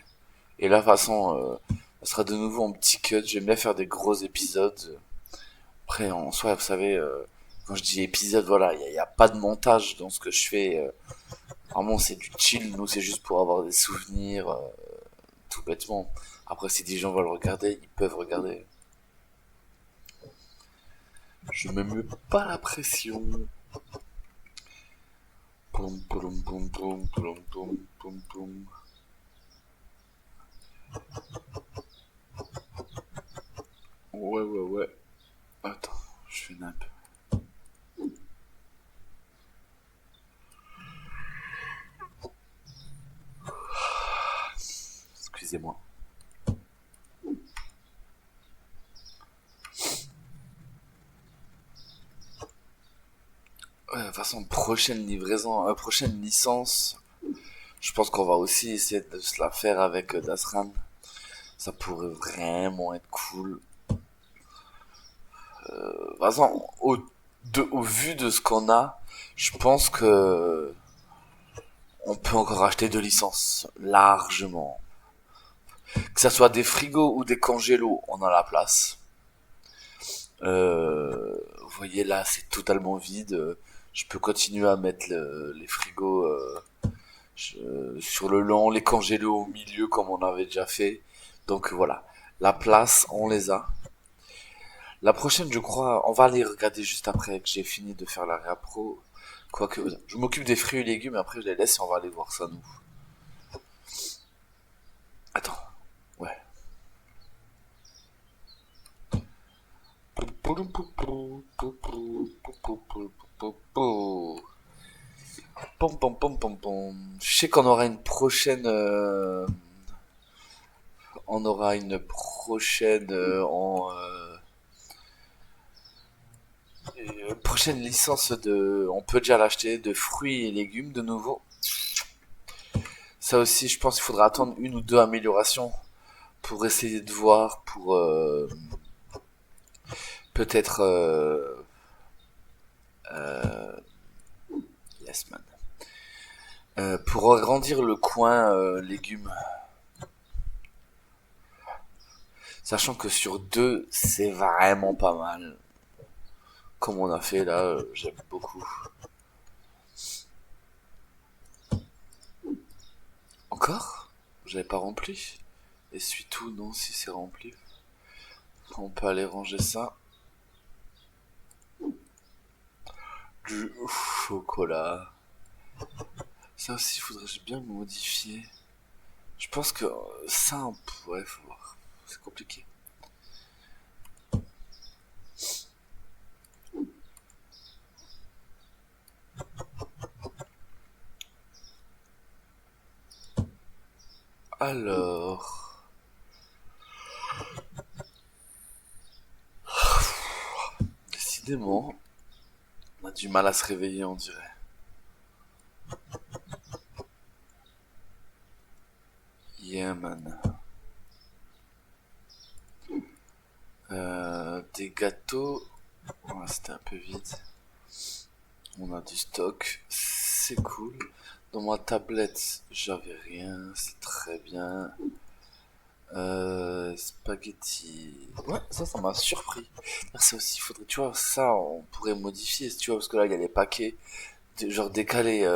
Et là, de toute façon, ça sera de nouveau en petit cut, j'aime bien faire des gros épisodes. Après, en soi, vous savez, quand je dis épisode, voilà, y a pas de montage dans ce que je fais. Vraiment, c'est du chill. Nous, c'est juste pour avoir des souvenirs, tout bêtement. Après, si des gens veulent regarder, ils peuvent regarder. Je me mets pas la pression. Poum, poum, poum, poum, poum, poum, poum, poum. Ouais, ouais, ouais. Attends, je fais nappe. Excusez-moi. Ouais, de toute façon, prochaine livraison, prochaine licence, je pense qu'on va aussi essayer de se la faire avec Dasran. Ça pourrait vraiment être cool. De toute façon, au vu de ce qu'on a, je pense que on peut encore acheter 2 licences, largement. Que ça soit des frigos ou des congélos, on a la place. Vous voyez là, c'est totalement vide. Je peux continuer à mettre les frigos sur le long, les congélos au milieu comme on avait déjà fait. Donc voilà, la place, on les a. La prochaine, je crois, on va aller regarder juste après que j'ai fini de faire la réappro. Quoique, je m'occupe des fruits et légumes, et après je les laisse et on va aller voir ça, nous. Attends, ouais. Pom pom pom pom pom. Je sais qu'on aura une prochaine. On aura une prochaine prochaine licence de. On peut déjà l'acheter de fruits et légumes de nouveau. Ça aussi, je pense qu'il faudra attendre 1 ou 2 améliorations pour essayer de voir pour peut-être euh, yes man. Pour agrandir le coin légumes, sachant que sur 2 c'est vraiment pas mal. Comme on a fait là, j'aime beaucoup. Encore? J'avais pas rempli. Essuie tout, non, si c'est rempli. On peut aller ranger ça. Du chocolat. Ça aussi, faudrait bien le modifier. Je pense que ça, ouais, faut voir. C'est compliqué. Alors, décidément, on a du mal à se réveiller, on dirait. Yeah, man. Des gâteaux. Ouais, c'était un peu vide. On a du stock. C'est cool. Dans ma tablette, j'avais rien. C'est très bien. Spaghetti. Ouais, ça m'a surpris. Ça aussi, faudrait, tu vois, ça, on pourrait modifier, tu vois, parce que là, il y a les paquets, genre décalés.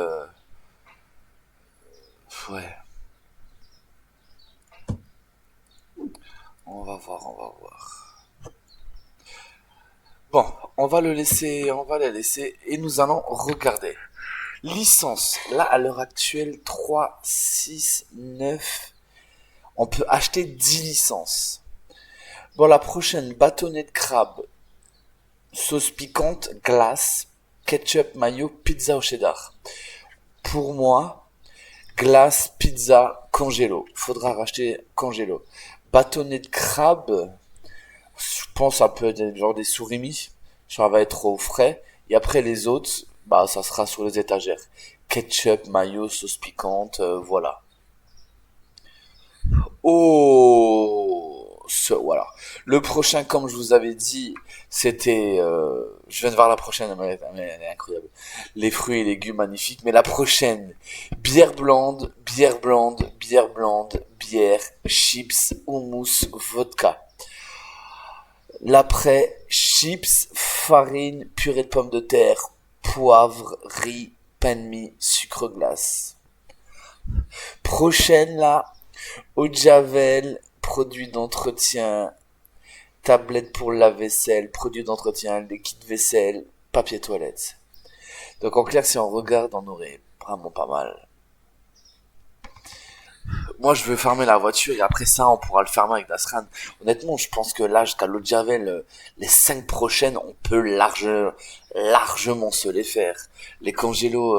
Ouais, on va voir, on va voir. Bon, on va les laisser, et nous allons regarder. Licence, là, à l'heure actuelle, 3 6 9 on peut acheter 10 licences. Bon, la prochaine, bâtonnet de crabe, sauce piquante, glace, ketchup, mayo, pizza au cheddar. Pour moi, glace, pizza, congélo. Faudra racheter congélo. Bâtonnet de crabe, je pense que ça peut être genre des surimi. Ça va être au frais. Et après les autres, bah ça sera sur les étagères. Ketchup, mayo, sauce piquante, voilà. Oh, voilà. Le prochain, comme je vous avais dit, c'était. Je viens de voir la prochaine, mais elle est incroyable. Les fruits et légumes magnifiques. Mais la prochaine, bière blonde, bière blonde, bière, chips, houmous, vodka. L'après, chips, farine, purée de pommes de terre, poivre, riz, pain de mie, sucre glace. Prochaine là, eau de javel, produits d'entretien, tablette pour la vaisselle, produits d'entretien, liquide vaisselle, papier toilette. Donc en clair, si on regarde, on aurait vraiment pas mal. Moi, je veux fermer la voiture et après ça, on pourra le fermer avec Dasran. Honnêtement, je pense que là, jusqu'à l'eau de Javel, les 5 prochaines, on peut largement se les faire. Les congélos,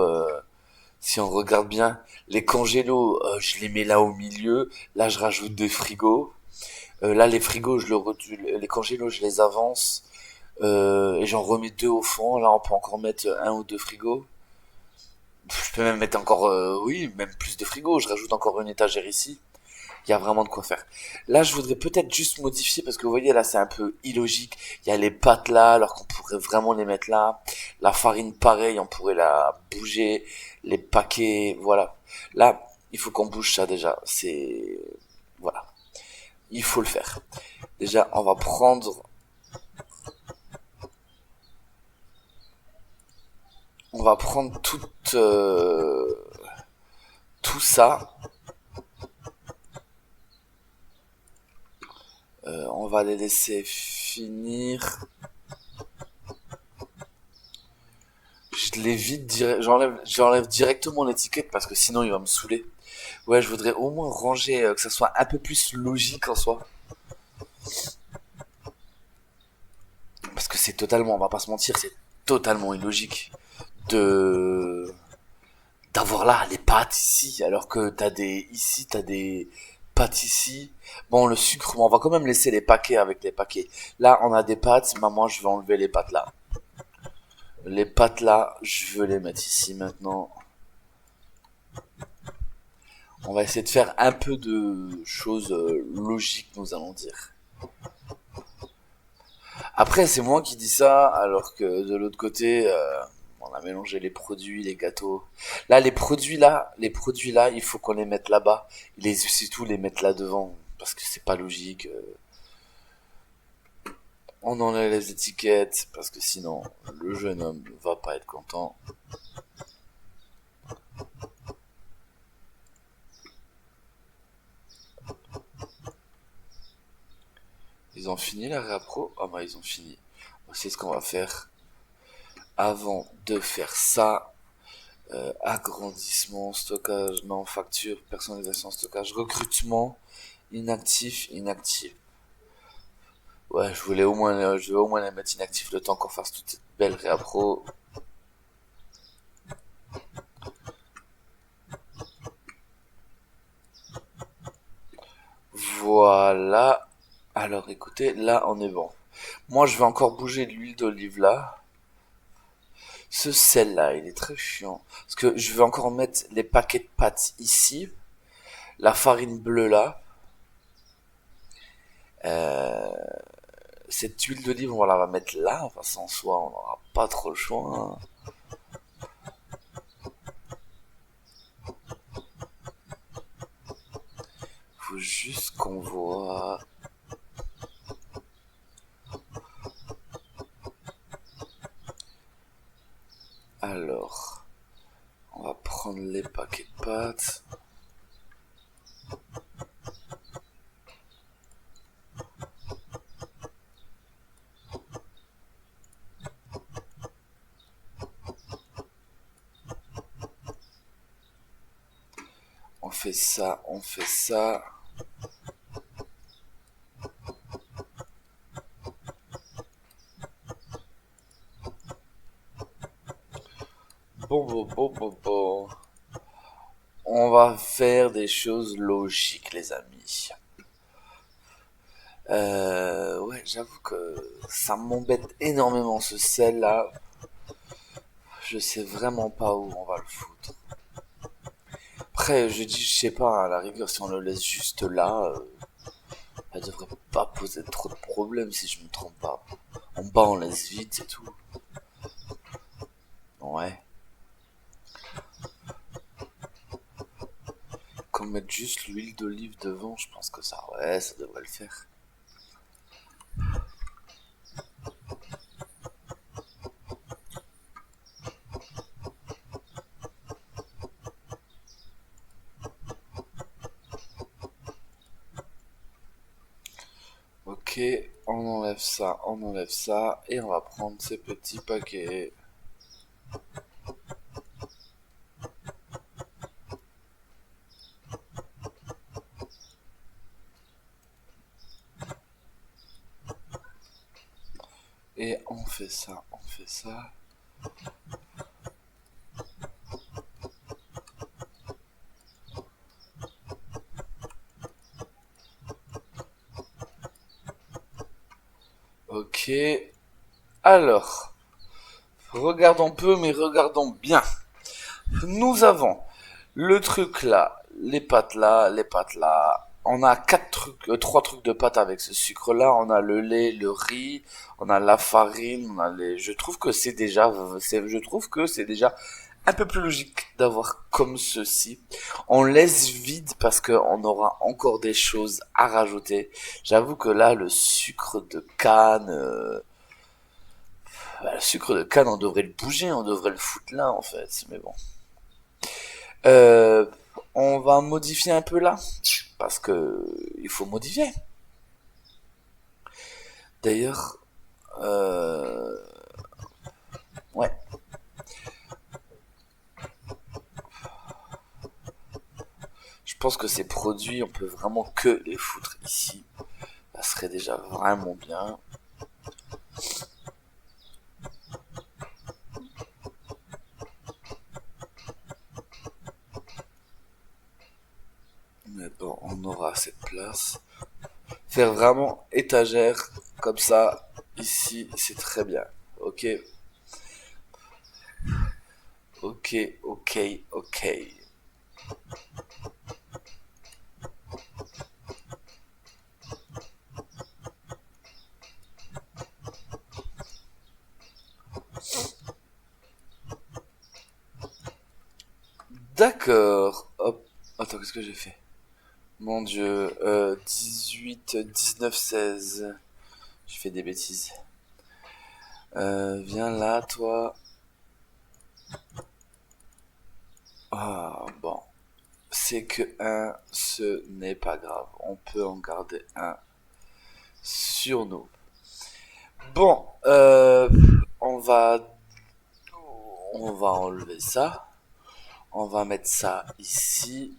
si on regarde bien, les congélos, je les mets là au milieu. Là, je rajoute des frigos. Là, les frigos, les congélos, je les avance. Et j'en remets deux au fond. Là, on peut encore mettre un ou deux frigos. Je peux même mettre encore, oui, même plus de frigos. Je rajoute encore une étagère ici. Il y a vraiment de quoi faire. Là, je voudrais peut-être juste modifier parce que vous voyez, là, c'est un peu illogique. Il y a les pâtes là, alors qu'on pourrait vraiment les mettre là. La farine, pareil, on pourrait la bouger. Les paquets, voilà. Là, il faut qu'on bouge ça déjà. Voilà. Il faut le faire. Déjà, on va prendre tout ça. On va les laisser finir. Je les vide j'enlève directement l'étiquette parce que sinon il va me saouler. Ouais, je voudrais au moins ranger, que ça soit un peu plus logique en soi. Parce que c'est totalement, on va pas se mentir, c'est totalement illogique de d'avoir là les pâtes ici, alors que t'as des pâtes ici. Bon, le sucre, bon, on va quand même laisser les paquets avec les paquets. Là, on a des pâtes, maman, je vais enlever les pâtes là. Les pâtes là, je veux les mettre ici maintenant. On va essayer de faire un peu de choses logiques, nous allons dire. Après, c'est moi qui dis ça, alors que de l'autre côté, on a mélangé les produits, les gâteaux. Là, les produits là, il faut qu'on les mette là-bas. Surtout les mettre là devant, parce que c'est pas logique. On enlève les étiquettes, parce que sinon, le jeune homme ne va pas être content. Ils ont fini la réappro? Ah bah ils ont fini. C'est ce qu'on va faire. Avant de faire ça, agrandissement, stockage, non, facture, personnalisation, stockage, recrutement, inactif, inactif. Ouais, je vais au moins la mettre inactif le temps qu'on fasse toute cette belle réappro. Voilà. Alors écoutez, là on est bon. Moi je vais encore bouger l'huile d'olive là. Ce sel là, il est très chiant. Parce que je vais encore mettre les paquets de pâtes ici. La farine bleue là. Euh, Cette huile d'olive, on va la mettre là. Enfin, sans soi, on n'aura pas trop le choix, hein. Faut juste qu'on voit. Alors, on va prendre les paquets de pâtes. On fait ça, on fait ça. Bon, bon, bon, bon, bon. On va faire des choses logiques, les amis. Ouais, j'avoue que ça m'embête énormément ce sel là. Je sais vraiment pas où on va le foutre. Après, je dis, je sais pas, à la rigueur, si on le laisse juste là, ça devrait pas poser trop de problèmes si je me trompe pas. En bas, on laisse vide, c'est tout. Ouais. Qu'on mette juste l'huile d'olive devant, je pense que ça, ouais, ça devrait le faire. Ok, on enlève ça, et on va prendre ces petits paquets. Et on fait ça, on fait ça. Ok. Alors, regardons peu, mais regardons bien. Nous avons le truc là, les pâtes là, les pâtes là. On a quatre trucs, trois trucs de pâtes avec ce sucre là. On a le lait, le riz, on a la farine, on a les. Je trouve que je trouve que c'est déjà un peu plus logique d'avoir comme ceci. On laisse vide parce que on aura encore des choses à rajouter. J'avoue que là, le sucre de canne, le sucre de canne, on devrait le bouger, on devrait le foutre là en fait. Mais bon. Euh, on va modifier un peu là, parce que il faut modifier. D'ailleurs, euh, ouais, je pense que ces produits, on peut vraiment que les foutre ici. Ça serait déjà vraiment bien. Mais bon, on aura cette place. Faire vraiment étagère comme ça, ici, c'est très bien. Ok, ok, ok, ok. D'accord. Hop. Attends, qu'est-ce que j'ai fait? Mon Dieu, 18, 19, 16. Je fais des bêtises. Viens là, toi. Ah, bon. C'est que un, ce n'est pas grave. On peut en garder un sur nous. Bon, on va enlever ça. On va mettre ça ici.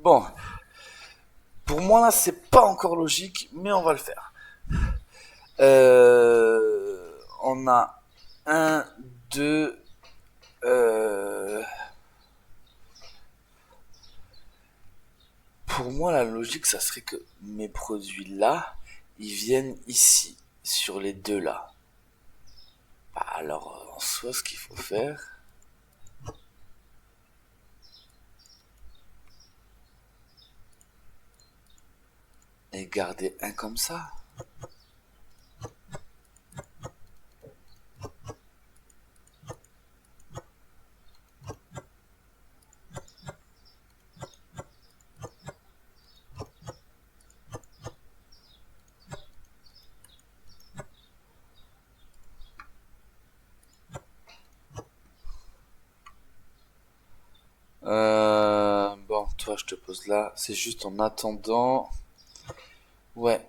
Bon, pour moi là, c'est pas encore logique, mais on va le faire. On a un, deux. euh, Pour moi, la logique, ça serait que mes produits là, ils viennent ici, sur les deux là. Bah, alors, en soi, ce qu'il faut faire, est garder un comme ça. Bon, toi, je te pose là. C'est juste en attendant. Ouais.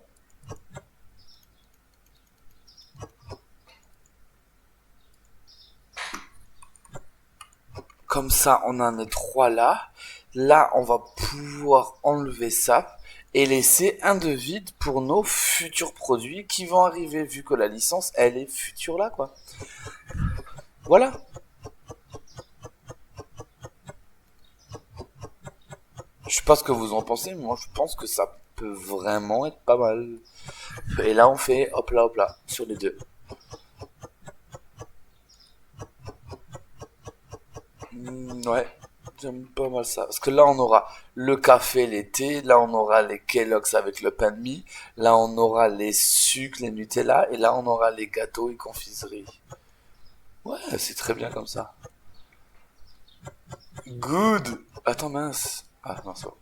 Comme ça, on en a trois là. Là, on va pouvoir enlever ça et laisser un de vide pour nos futurs produits qui vont arriver, vu que la licence, elle est future là, quoi. Voilà. Je sais pas ce que vous en pensez, mais moi, je pense que ça peut vraiment être pas mal. Et là, on fait hop là, sur les deux. Ouais, j'aime pas mal ça. Parce que là, on aura le café, les thés, là, on aura les Kellogg's avec le pain de mie, là, on aura les sucres, les Nutella, et là, on aura les gâteaux et confiseries. Ouais, c'est très bien comme ça. Good! Attends, mince. Ah, non, ça va.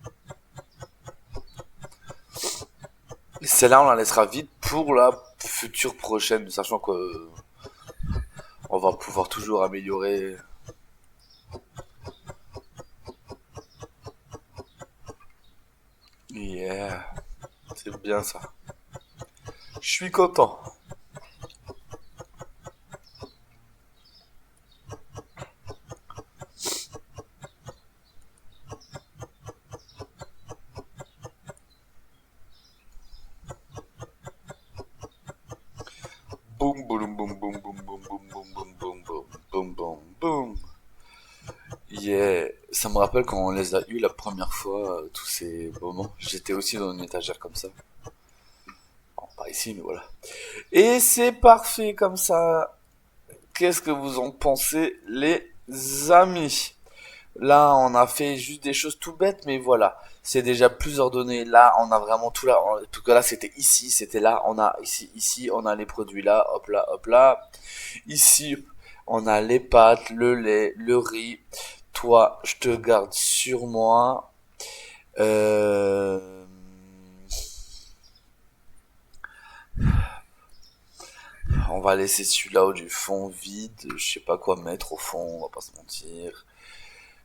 Et celle-là, on la laissera vide pour la future prochaine, sachant que on va pouvoir toujours améliorer. Yeah, c'est bien ça. Je suis content. Boum, boum, boum, boum, boum, boum, boum, boum, boum, boum, boum, boum, boum, boum. Yeah, ça me rappelle quand on les a eus la première fois, tous ces moments. J'étais aussi dans une étagère comme ça. Bon, pas ici, mais voilà. Et c'est parfait comme ça. Qu'est-ce que vous en pensez, les amis? Là, on a fait juste des choses tout bêtes, mais voilà. C'est déjà plus ordonné. Là, on a vraiment tout là. Tout que là, c'était ici, c'était là. On a ici, on a les produits là, hop là, hop là. Ici, on a les pâtes, le lait, le riz. Toi, je te garde sur moi. Euh... On va laisser celui-là au du fond vide. Je sais pas quoi mettre au fond, on va pas se mentir.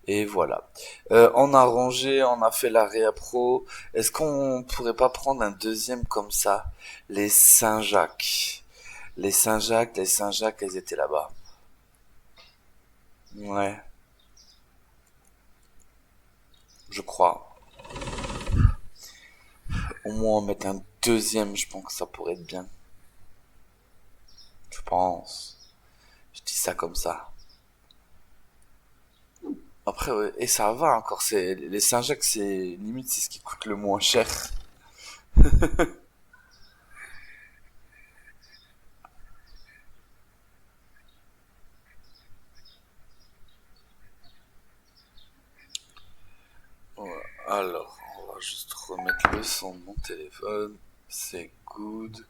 Et voilà. On a rangé, on a fait la réa pro. Est-ce qu'on pourrait pas prendre un deuxième comme ça? Les Saint-Jacques. Les Saint-Jacques, elles étaient là-bas. Ouais, je crois. Au moins, on met un deuxième, je pense que ça pourrait être bien. Je pense. Je dis ça comme ça. Après, ouais, et ça va encore, c'est, les Saint-Jacques, c'est, limite, c'est ce qui coûte le moins cher. Ouais, alors, on va juste remettre le son de mon téléphone. C'est good.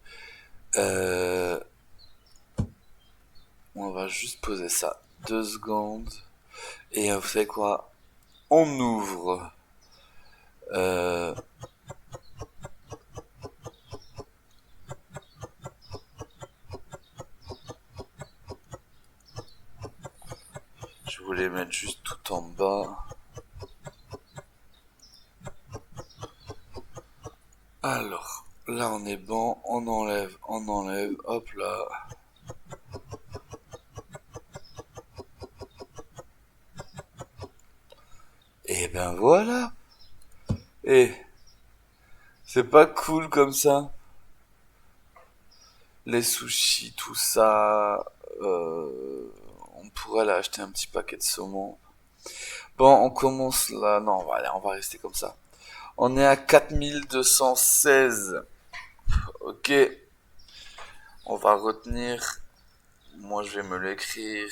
Euh, on va juste poser ça 2 secondes. Et vous savez quoi? On ouvre. Euh, je voulais mettre juste tout en bas. Alors, là on est bon. On enlève. Hop là. Et ben voilà. Eh, c'est pas cool comme ça. Les sushis, tout ça. On pourrait aller acheter un petit paquet de saumon. Bon, on commence là. Non, on va rester comme ça. On est à 4216. Ok, on va retenir. Moi, je vais me l'écrire.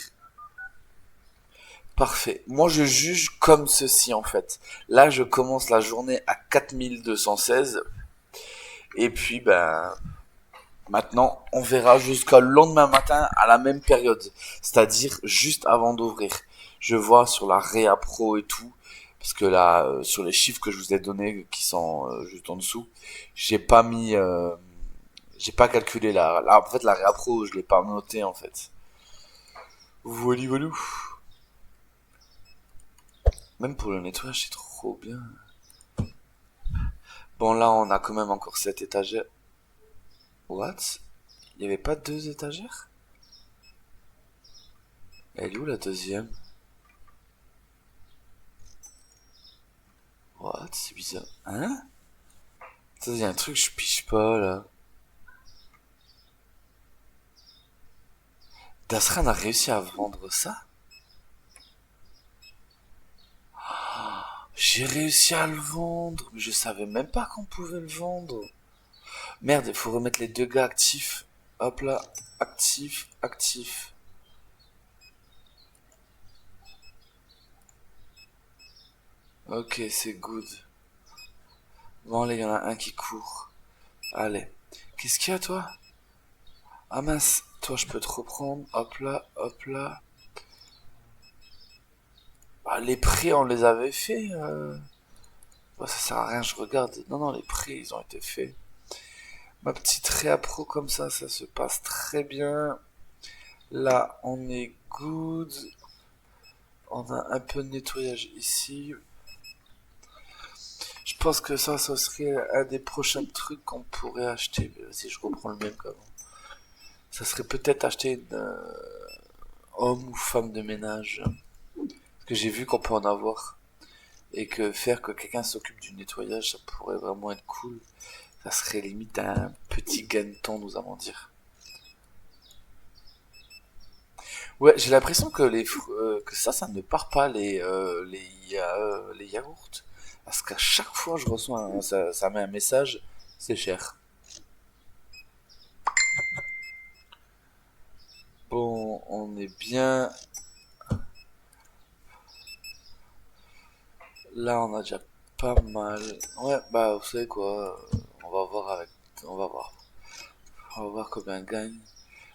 Parfait. Moi, je juge comme ceci, en fait. Là, je commence la journée à 4216. Et puis, ben, maintenant, on verra jusqu'au lendemain matin à la même période. C'est-à-dire juste avant d'ouvrir. Je vois sur la Réa Pro et tout. Parce que là, sur les chiffres que je vous ai donnés, qui sont juste en dessous, j'ai pas mis, j'ai pas calculé en fait, la Réa Pro, je l'ai pas noté, en fait. Voilà, voilà. Même pour le nettoyage, c'est trop bien. Bon, là, on a quand même encore cette étagère. What? Il y avait pas deux étagères? Elle est où la deuxième? What? C'est bizarre. Hein? Ça, il y a un truc que je piche pas, là. Dasran a réussi à vendre ça? J'ai réussi à le vendre, mais je savais même pas qu'on pouvait le vendre. Merde, il faut remettre les deux gars actifs. Hop là, actif, actif. Ok, c'est good. Bon, allez, il y en a un qui court. Allez. Qu'est-ce qu'il y a, toi? Ah mince, toi, je peux te reprendre. Hop là, hop là. Bah, les prix, on les avait fait. Bah, ça sert à rien, je regarde. Non, non, les prix, ils ont été faits. Ma petite Réa Pro comme ça se passe très bien. Là, on est good. On a un peu de nettoyage ici. Je pense que ça serait un des prochains trucs qu'on pourrait acheter. Si je reprends le même qu'avant. Ça serait peut-être acheter une homme ou femme de ménage. Parce que j'ai vu qu'on peut en avoir. Et que faire que quelqu'un s'occupe du nettoyage, ça pourrait vraiment être cool. Ça serait limite un petit gain de temps, nous allons dire. Ouais, j'ai l'impression que que ça ne part pas les yaourts. Parce qu'à chaque fois je reçois ça met un message, c'est cher. Bon, on est bien. Là, on a déjà pas mal. Ouais, bah, vous savez quoi, on va voir avec, on va voir. On va voir combien on gagne.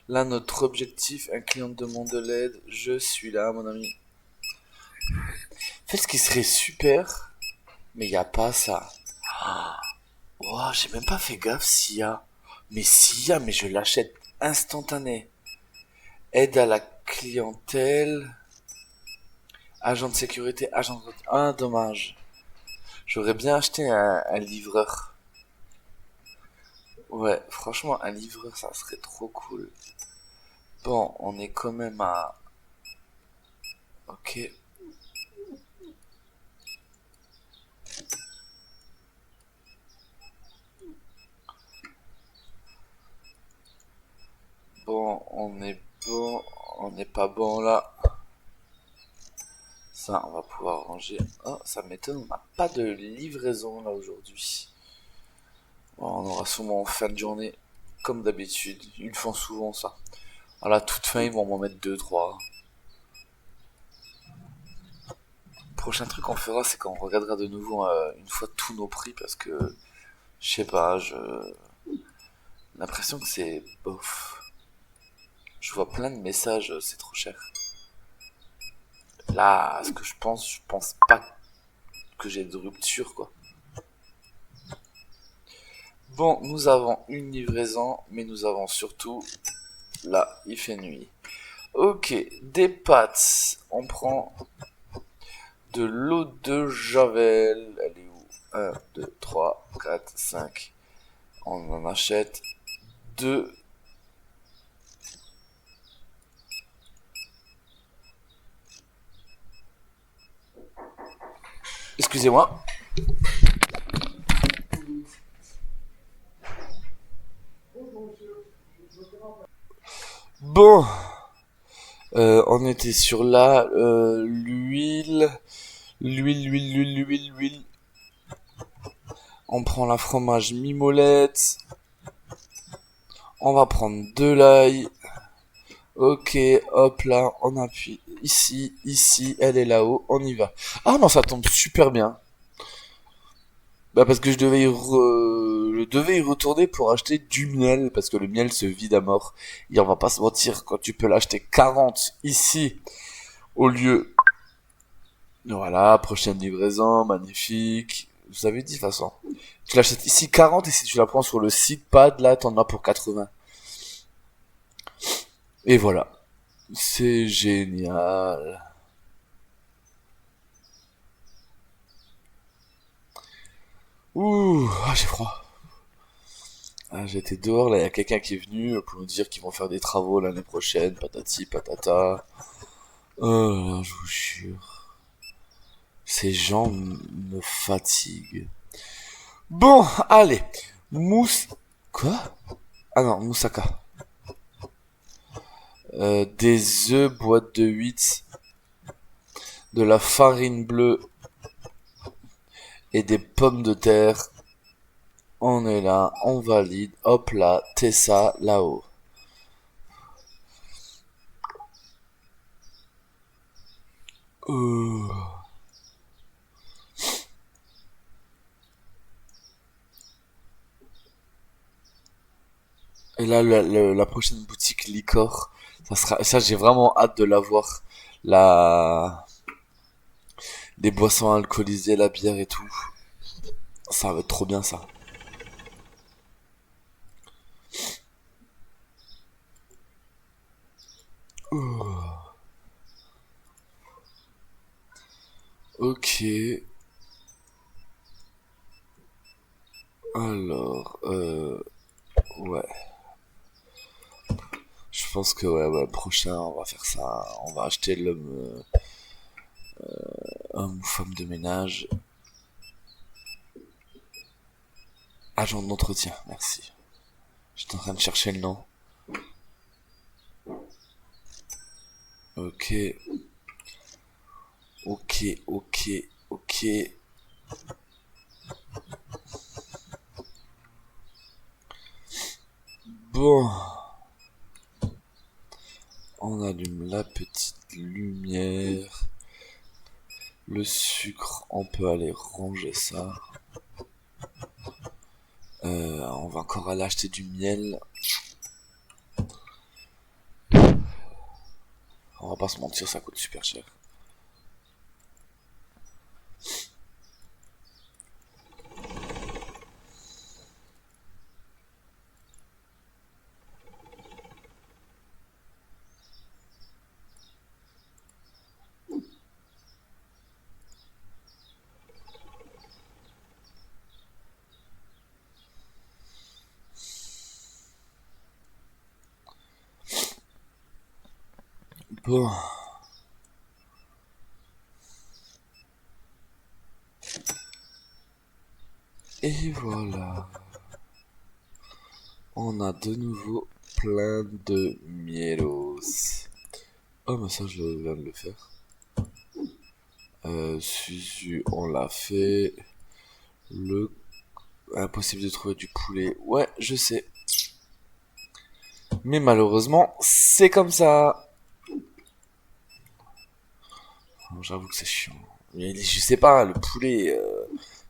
Là, notre objectif, un client demande de l'aide, je suis là, mon ami. En fait, ce qui serait super, mais il y a pas ça. Wow, j'ai même pas fait gaffe s'il y a. Mais s'il y a, mais je l'achète instantané. Aide à la clientèle, agent de sécurité, agent de... Ah, dommage. J'aurais bien acheté un livreur. Ouais, franchement, un livreur, ça serait trop cool. Bon, on est quand même à... Ok. Bon, on est bon. On n'est pas bon là. Ça, on va pouvoir ranger. Oh, ça m'étonne, on n'a pas de livraison là aujourd'hui. Bon, on aura sûrement en fin de journée, comme d'habitude. Ils font souvent ça. À la toute fin, ils vont m'en mettre deux, trois. Prochain truc qu'on fera, c'est qu'on regardera de nouveau une fois tous nos prix parce que je sais pas, j'ai l'impression que c'est bof. Je vois plein de messages, c'est trop cher. Là, ce que je pense pas que j'ai de rupture quoi. Bon, nous avons une livraison, mais nous avons surtout là, il fait nuit. Ok, des pâtes. On prend de l'eau de Javel. Elle est où? Un, 2, 3, 4, 5. On en achète 2. Excusez-moi. Bon, on était sur là, l'huile. On prend la fromage mimolette. On va prendre de l'ail. Ok, hop là, on appuie ici, elle est là-haut, on y va. Ah non, ça tombe super bien. Bah parce que je devais y retourner pour acheter du miel, parce que le miel se vide à mort. Et on va pas se mentir, quand tu peux l'acheter 40 ici, au lieu... Voilà, prochaine livraison, magnifique. Je vous avais dit de toute façon. Tu l'achètes ici 40 et si tu la prends sur le site pad, là, t'en as pour 80. Et voilà. C'est génial. Ouh, ah, j'ai froid. Ah, j'étais dehors, là, il y a quelqu'un qui est venu pour nous dire qu'ils vont faire des travaux l'année prochaine, patati, patata. Oh là, je vous jure. Ces gens me fatiguent. Bon, allez. Mousse... Quoi? Ah non, moussaka. Des œufs, boîte de 8, de la farine bleue et des pommes de terre. On est là, on valide. Hop là, Tessa là-haut. Euh. Et là, la prochaine boutique Licor, ça j'ai vraiment hâte de la voir. La, des boissons alcoolisées, la bière et tout. Ça va être trop bien ça. Ok, alors, ouais. Je pense que ouais, prochain, on va faire ça. On va acheter homme ou femme de ménage. Agent d'entretien, merci. J'étais en train de chercher le nom. Ok, ok. Bon, on allume la petite lumière. Le sucre, on peut aller ranger ça. On va encore aller acheter du miel. On va pas se mentir, ça coûte super cher. Bon, et voilà. On a de nouveau plein de mielos. Oh, mais ça, je viens de le faire. Suzu, on l'a fait. Le... Impossible de trouver du poulet. Ouais, je sais. Mais malheureusement, c'est comme ça. Bon, j'avoue que c'est chiant. Mais je sais pas, le poulet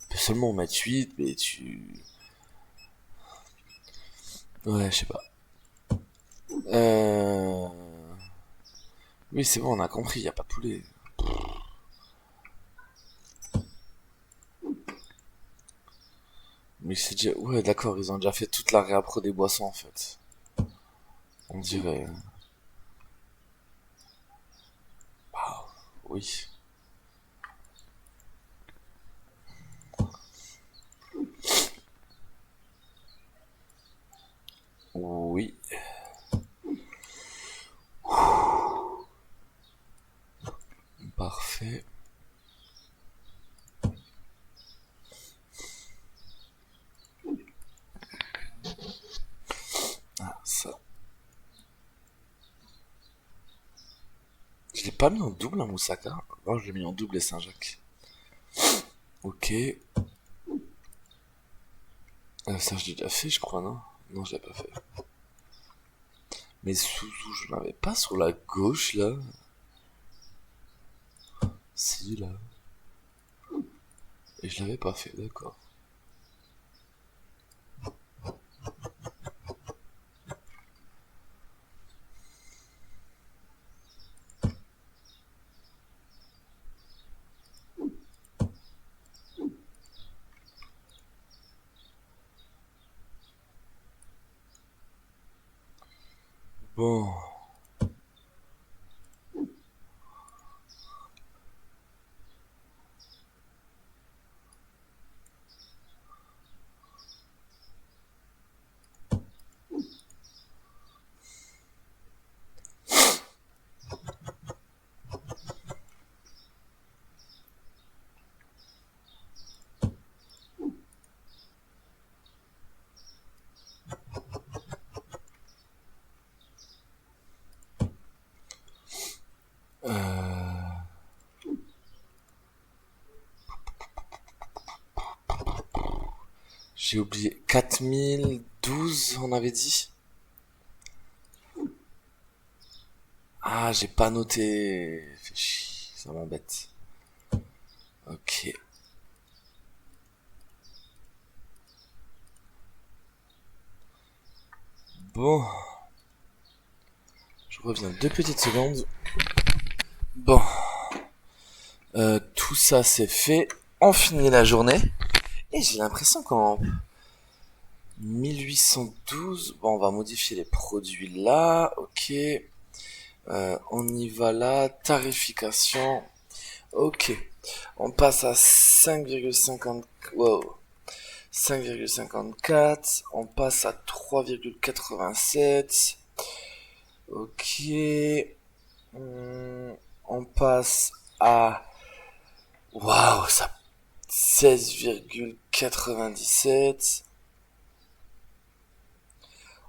peut seulement mettre 8, mais tu... Ouais, je sais pas. Euh... Oui, c'est bon, on a compris, y a pas de poulet. Mais c'est déjà... Ouais, d'accord, ils ont déjà fait toute la réappro des boissons, en fait. On dirait... Oui. Oui. Parfait. Ah, ça. pas mis en double un Moussaka. Non, je l'ai mis en double et Saint-Jacques. Ok. Ça, je l'ai déjà fait, je crois, non? Non, je l'ai pas fait. Mais Suzu, je l'avais pas sur la gauche, là. Si, là. Et je l'avais pas fait, d'accord. Bon. J'ai oublié. 4012, on avait dit? Ah, j'ai pas noté. Fait chier, ça m'embête. Ok. Bon. Je reviens 2 petites secondes. Bon. Tout ça c'est fait. On finit la journée. Et j'ai l'impression qu'en 1812, bon, on va modifier les produits là. Ok. On y va là. Tarification. Ok. On passe à 5,50. Wow. 5,54. On passe à 3,87. Ok. On passe à... Waouh, ça... 16,97.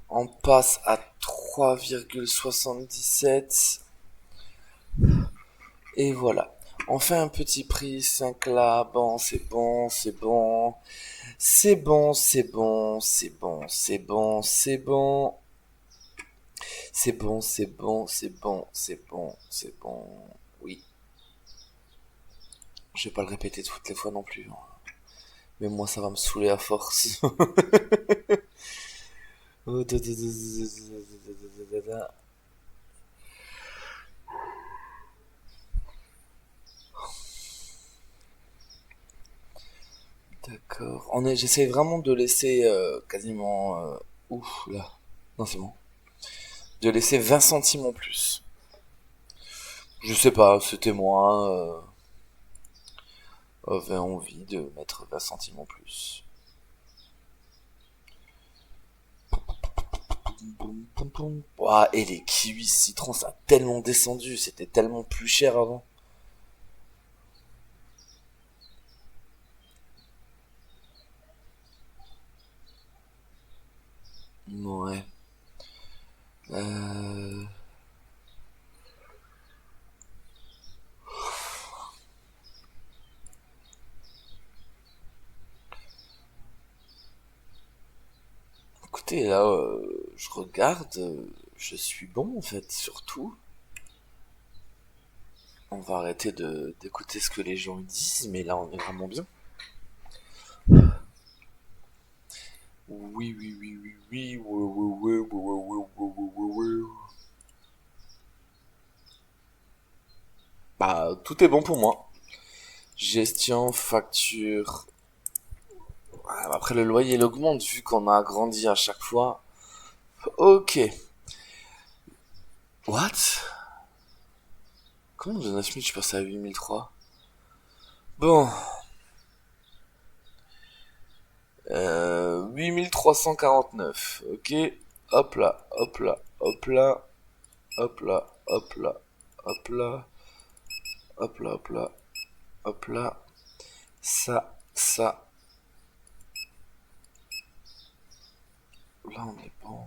On passe à 3,77. Et voilà. On fait un petit prix 5 là. Bon, c'est bon, c'est bon. C'est bon, c'est bon, c'est bon, c'est bon, c'est bon. C'est bon, c'est bon, c'est bon, c'est bon, c'est bon. Oui. Je vais pas le répéter toutes les fois non plus, hein. Mais moi, ça va me saouler à force. D'accord. J'essaie vraiment de laisser quasiment... Ouf, là. Non, c'est bon. De laisser 20 centimes en plus. Je sais pas, c'était moi. Avait envie de mettre 20 centimes en plus. Ouah, et les kiwis citron, ça a tellement descendu. C'était tellement plus cher avant. Ouais. Euh... Écoutez, là, je regarde, je suis bon en fait, surtout. On va arrêter de d'écouter ce que les gens disent, mais là, on est vraiment bien. Oui, oui, oui, oui, oui, oui, oui, oui, oui, oui, oui, oui, oui, oui. Bah, tout est bon pour moi. Gestion, facture. Ah, après, le loyer, il augmente vu qu'on a agrandi à chaque fois. Ok. What? Comment de 9000 je suis passé à 8003? Bon. 8349. Ok. Hop là, hop là, hop là, hop là, hop là, hop là, hop là, hop là, hop là. Ça. Là, on est bon.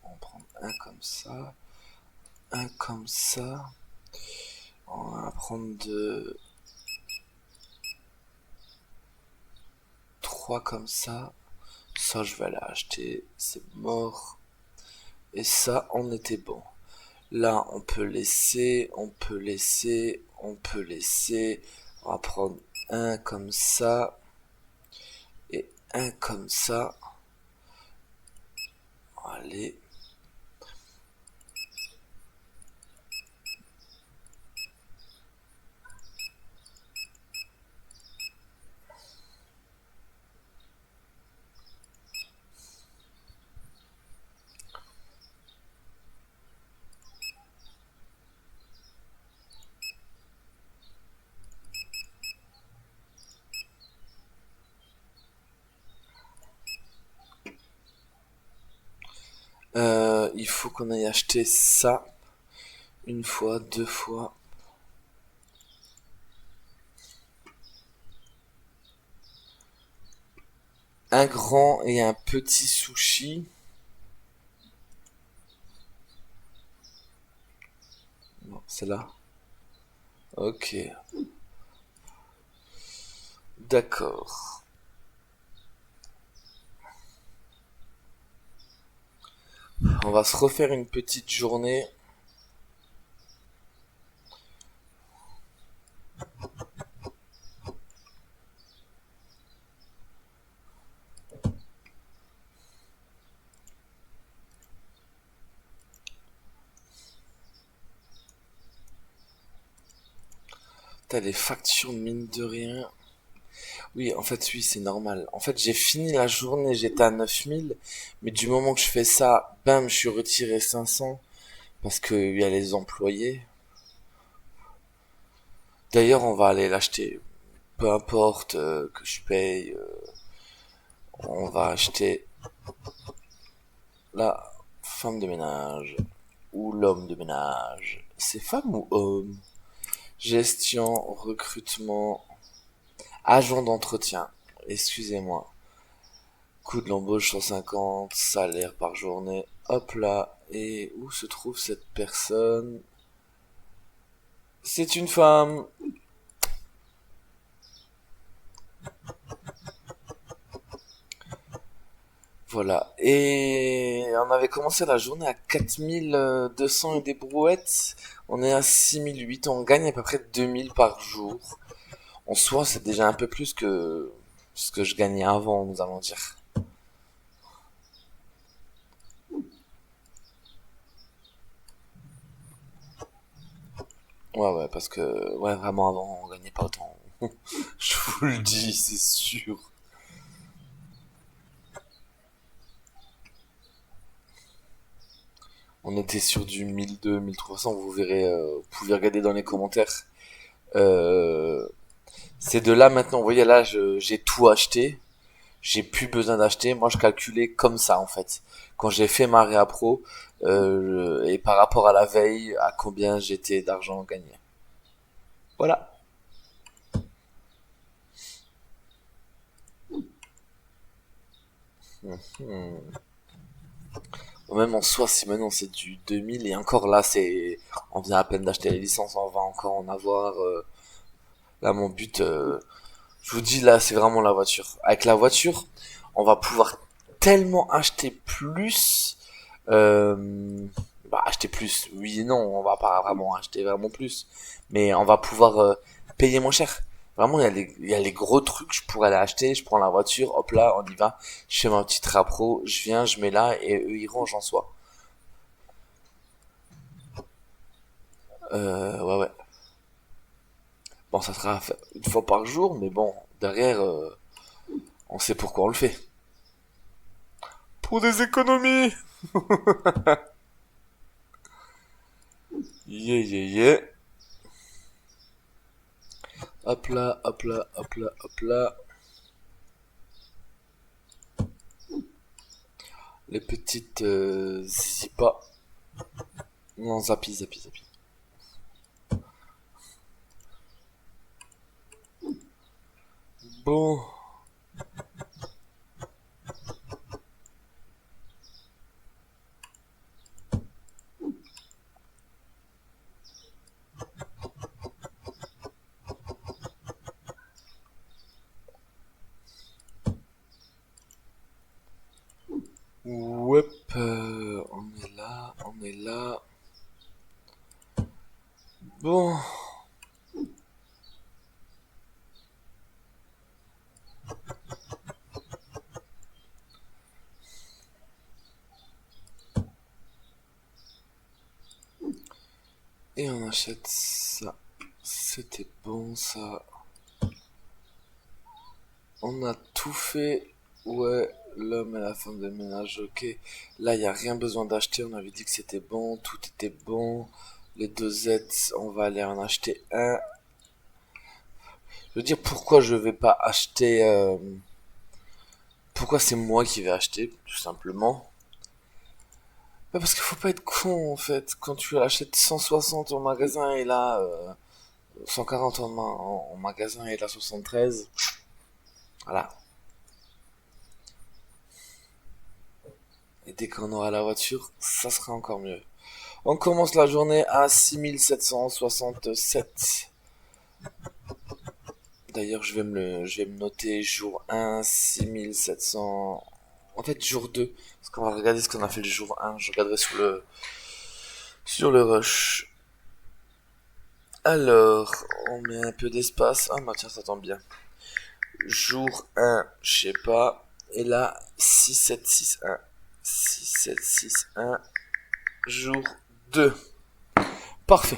On prend un comme ça. Un comme ça. On va prendre de 3 comme ça. Ça, je vais aller acheter. C'est mort. Et ça, on était bon. Là, on peut laisser, on peut laisser, on peut laisser. On va prendre un comme ça et un comme ça. Allez. Il faut qu'on aille acheter ça une fois, deux fois. Un grand et un petit sushi. Non, c'est là. Ok. D'accord. On va se refaire une petite journée. T'as les factures mine de rien. Oui, en fait, oui, c'est normal. En fait, j'ai fini la journée, j'étais à 9000, mais du moment que je fais ça, bam, je suis retiré 500 parce qu'il y a les employés. D'ailleurs, on va aller l'acheter. Peu importe que je paye, on va acheter la femme de ménage ou l'homme de ménage. C'est femme ou homme? Gestion, recrutement, agent d'entretien. Excusez-moi. Coût de l'embauche 150, salaire par journée. Hop là. Et où se trouve cette personne? C'est une femme. Voilà. Et on avait commencé la journée à 4200 et des brouettes. On est à 6008. On gagne à peu près 2000 par jour. En soi, c'est déjà un peu plus que ce que je gagnais avant, nous allons dire. Ouais, ouais, parce que, ouais, vraiment avant, on gagnait pas autant. Je vous le dis, c'est sûr. On était sur du 1200, 1300, vous verrez, vous pouvez regarder dans les commentaires. Euh, c'est de là maintenant, vous voyez là, j'ai tout acheté. J'ai plus besoin d'acheter. Moi, je calculais comme ça, en fait. Quand j'ai fait ma réa pro, et par rapport à la veille, à combien j'étais d'argent gagné. Voilà. Hmm. Même en soi, si maintenant c'est du 2000 et encore là, on vient à peine d'acheter les licences, on va encore en avoir. Là, mon but, je vous dis là, c'est vraiment la voiture. Avec la voiture, on va pouvoir tellement acheter plus. Euh, acheter plus, oui et non, on va pas vraiment acheter vraiment plus, mais on va pouvoir payer moins cher. Vraiment, il y a les gros trucs, je pourrais aller acheter, je prends la voiture, hop là, on y va, je fais ma petite rapro, je viens, je mets là, et eux, ils rangent en soi. Ouais, ouais. Bon, ça sera fait une fois par jour, mais bon, derrière, on sait pourquoi on le fait. Pour des économies. Yeah, yeah, yeah. Hop là, hop là, hop là, hop là. Les petites zipas. Non, zapi, zapi, zapi. Bon. Et on achète ça. C'était bon ça. On a tout fait. Ouais, l'homme et la femme de ménage, ok. Là, il n'y a rien besoin d'acheter. On avait dit que c'était bon. Tout était bon. Les deux Z, on va aller en acheter un. Je veux dire, pourquoi je vais pas acheter... pourquoi c'est moi qui vais acheter, tout simplement. Bah, parce qu'il faut pas être con, en fait. Quand tu achètes 160 au magasin et là... 140 en magasin et là 73. Voilà. Et dès qu'on aura la voiture, ça sera encore mieux. On commence la journée à 6767. D'ailleurs, je vais me noter jour 1, 6700. En fait, jour 2. Parce qu'on va regarder ce qu'on a fait le jour 1. Je regarderai sur le rush. Alors, on met un peu d'espace. Ah, bah tiens, ça tombe bien. Jour 1, je sais pas. Et là, 6761. 6761. Jour 2. Parfait.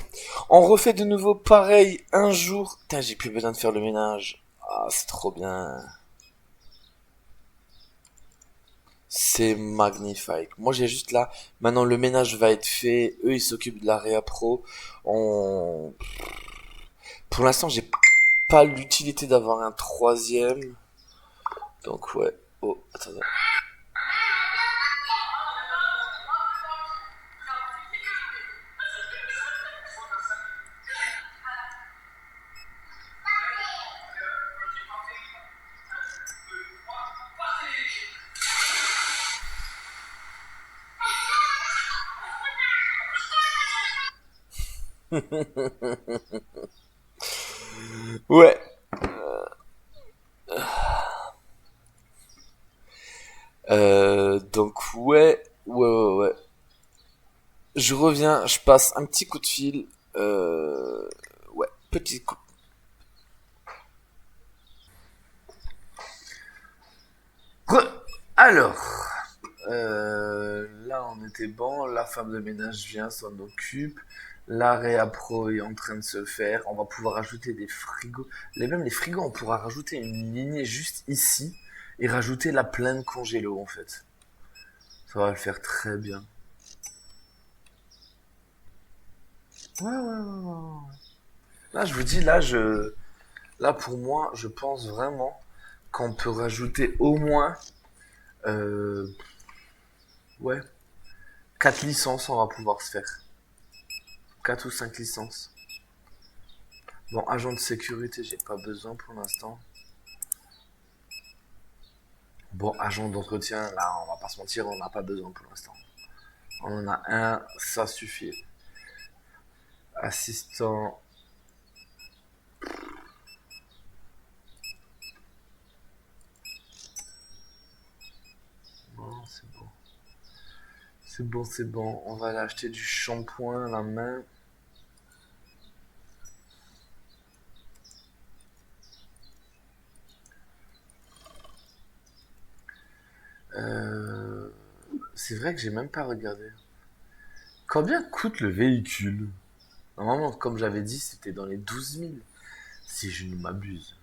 On refait de nouveau pareil un jour. Putain, j'ai plus besoin de faire le ménage. Ah, c'est trop bien. C'est magnifique. Moi, j'ai juste là. Maintenant, le ménage va être fait. Eux, ils s'occupent de la réa pro. On... Pour l'instant, j'ai pas l'utilité d'avoir un troisième. Donc, ouais. Oh, attendez. Ouais. Donc, ouais. Je reviens, je passe un petit coup de fil. Ouais, petit coup. Alors, là on était bon, la femme de ménage vient, s'en occupe. L'arrêt à pro est en train de se faire. On va pouvoir ajouter des frigos. Même les frigos, on pourra rajouter une lignée juste ici et rajouter la plaine congélo en fait. Ça va le faire très bien. Ouais. Là, je vous dis, là pour moi, je pense vraiment qu'on peut rajouter au moins, euh, ouais, 4 licences, on va pouvoir se faire. 4 ou 5 licences. Bon, agent de sécurité, j'ai pas besoin pour l'instant. Bon, agent d'entretien, là, on va pas se mentir, on n'a pas besoin pour l'instant. On en a un, ça suffit. Assistant. Non, c'est bon. C'est bon. On va aller acheter du shampoing, la main. Euh, C'est vrai que j'ai même pas regardé. Combien coûte le véhicule? Normalement, comme j'avais dit, c'était dans les 12 000. Si je ne m'abuse.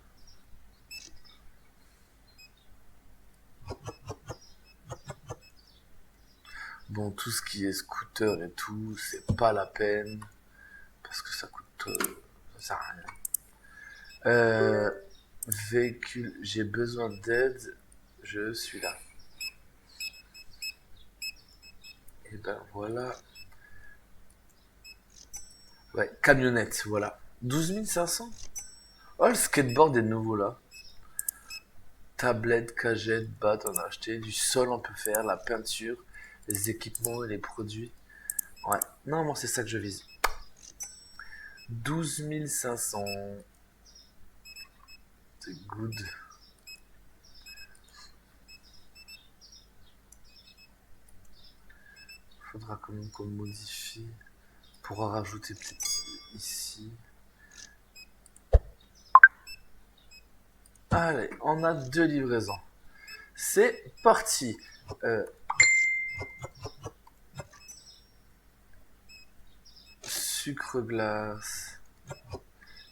Bon, tout ce qui est scooter et tout, c'est pas la peine. Parce que ça coûte... ça sert à rien. Véhicule, j'ai besoin d'aide. Je suis là. Et ben voilà. Ouais, camionnette, voilà. 12 500. Oh, le skateboard est de nouveau là. Tablette, cagette, batte, on a acheté. Du sol, on peut faire. La peinture, les équipements et les produits. Ouais, non, moi c'est ça que je vise. 12 500. C'est good. Faudra quand même qu'on modifie. On pourra rajouter peut-être ici. Allez, on a 2 livraisons. C'est parti. sucre glace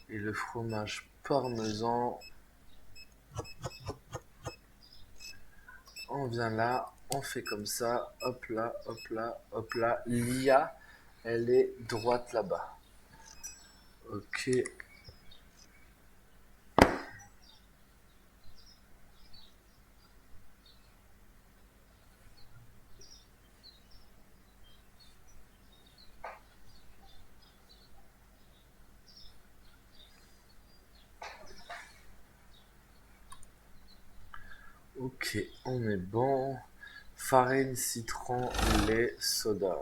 et le fromage parmesan. On vient là, on fait comme ça, hop là, hop là, hop là. L'IA, elle est droite là-bas. Ok. Ok, on est bon. Farine, citron, lait, soda.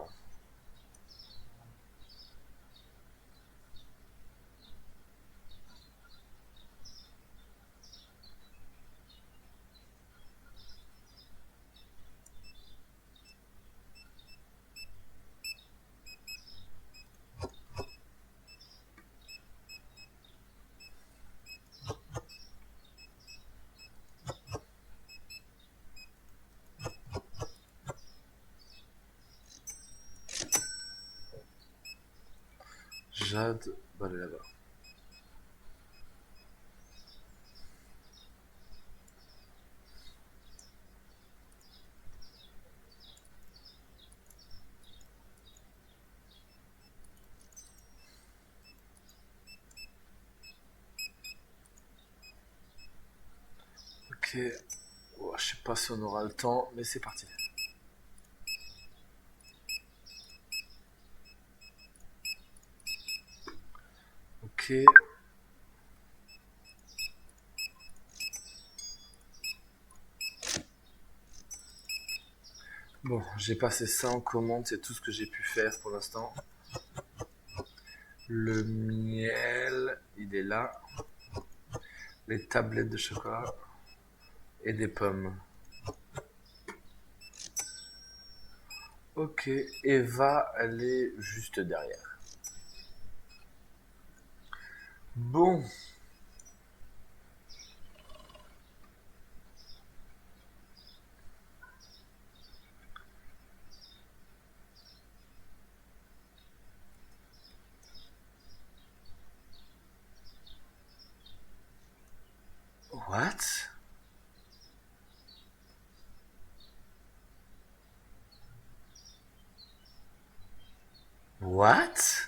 Jade, bah elle est là-bas. Ok. Oh, je sais pas si on aura le temps, mais c'est parti. Ok. Bon, j'ai passé ça en commande, c'est tout ce que j'ai pu faire pour l'instant. Le miel, il est là. Les tablettes de chocolat et des pommes. Ok, Eva, elle est juste derrière. Bon, what? What?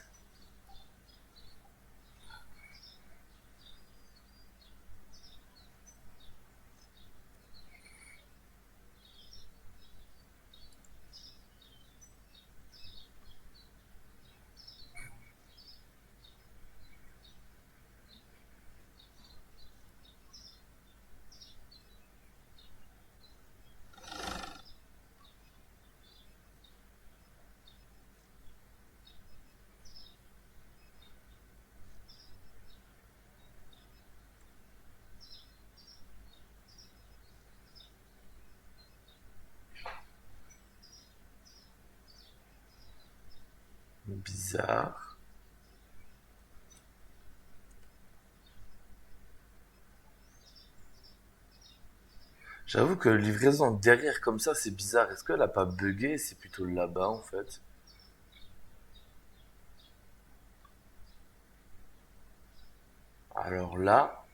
Bizarre. J'avoue que livraison derrière comme ça, c'est bizarre. Est-ce qu'elle a pas bugué? C'est plutôt là-bas en fait. Alors là,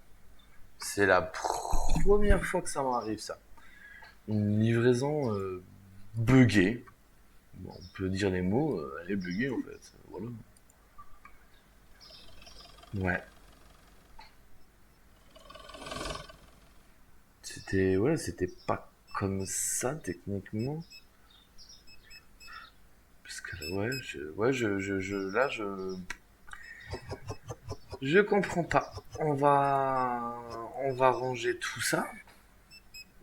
c'est la première fois que ça m'arrive ça. Une livraison buggée. Bon, on peut dire les mots, elle est buggée en fait. Voilà. Ouais. C'était pas comme ça techniquement. Parce que là, je comprends pas. On va ranger tout ça.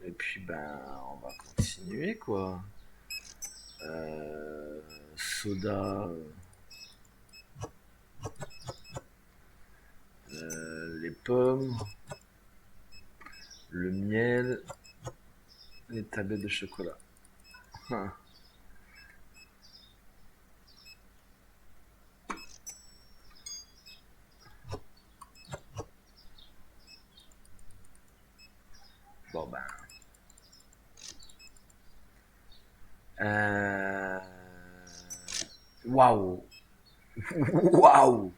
Et puis, ben, on va continuer, quoi. Soda, les pommes, le miel, les tablettes de chocolat. Hein. Bon, ben. Euh... Waouh! Waouh!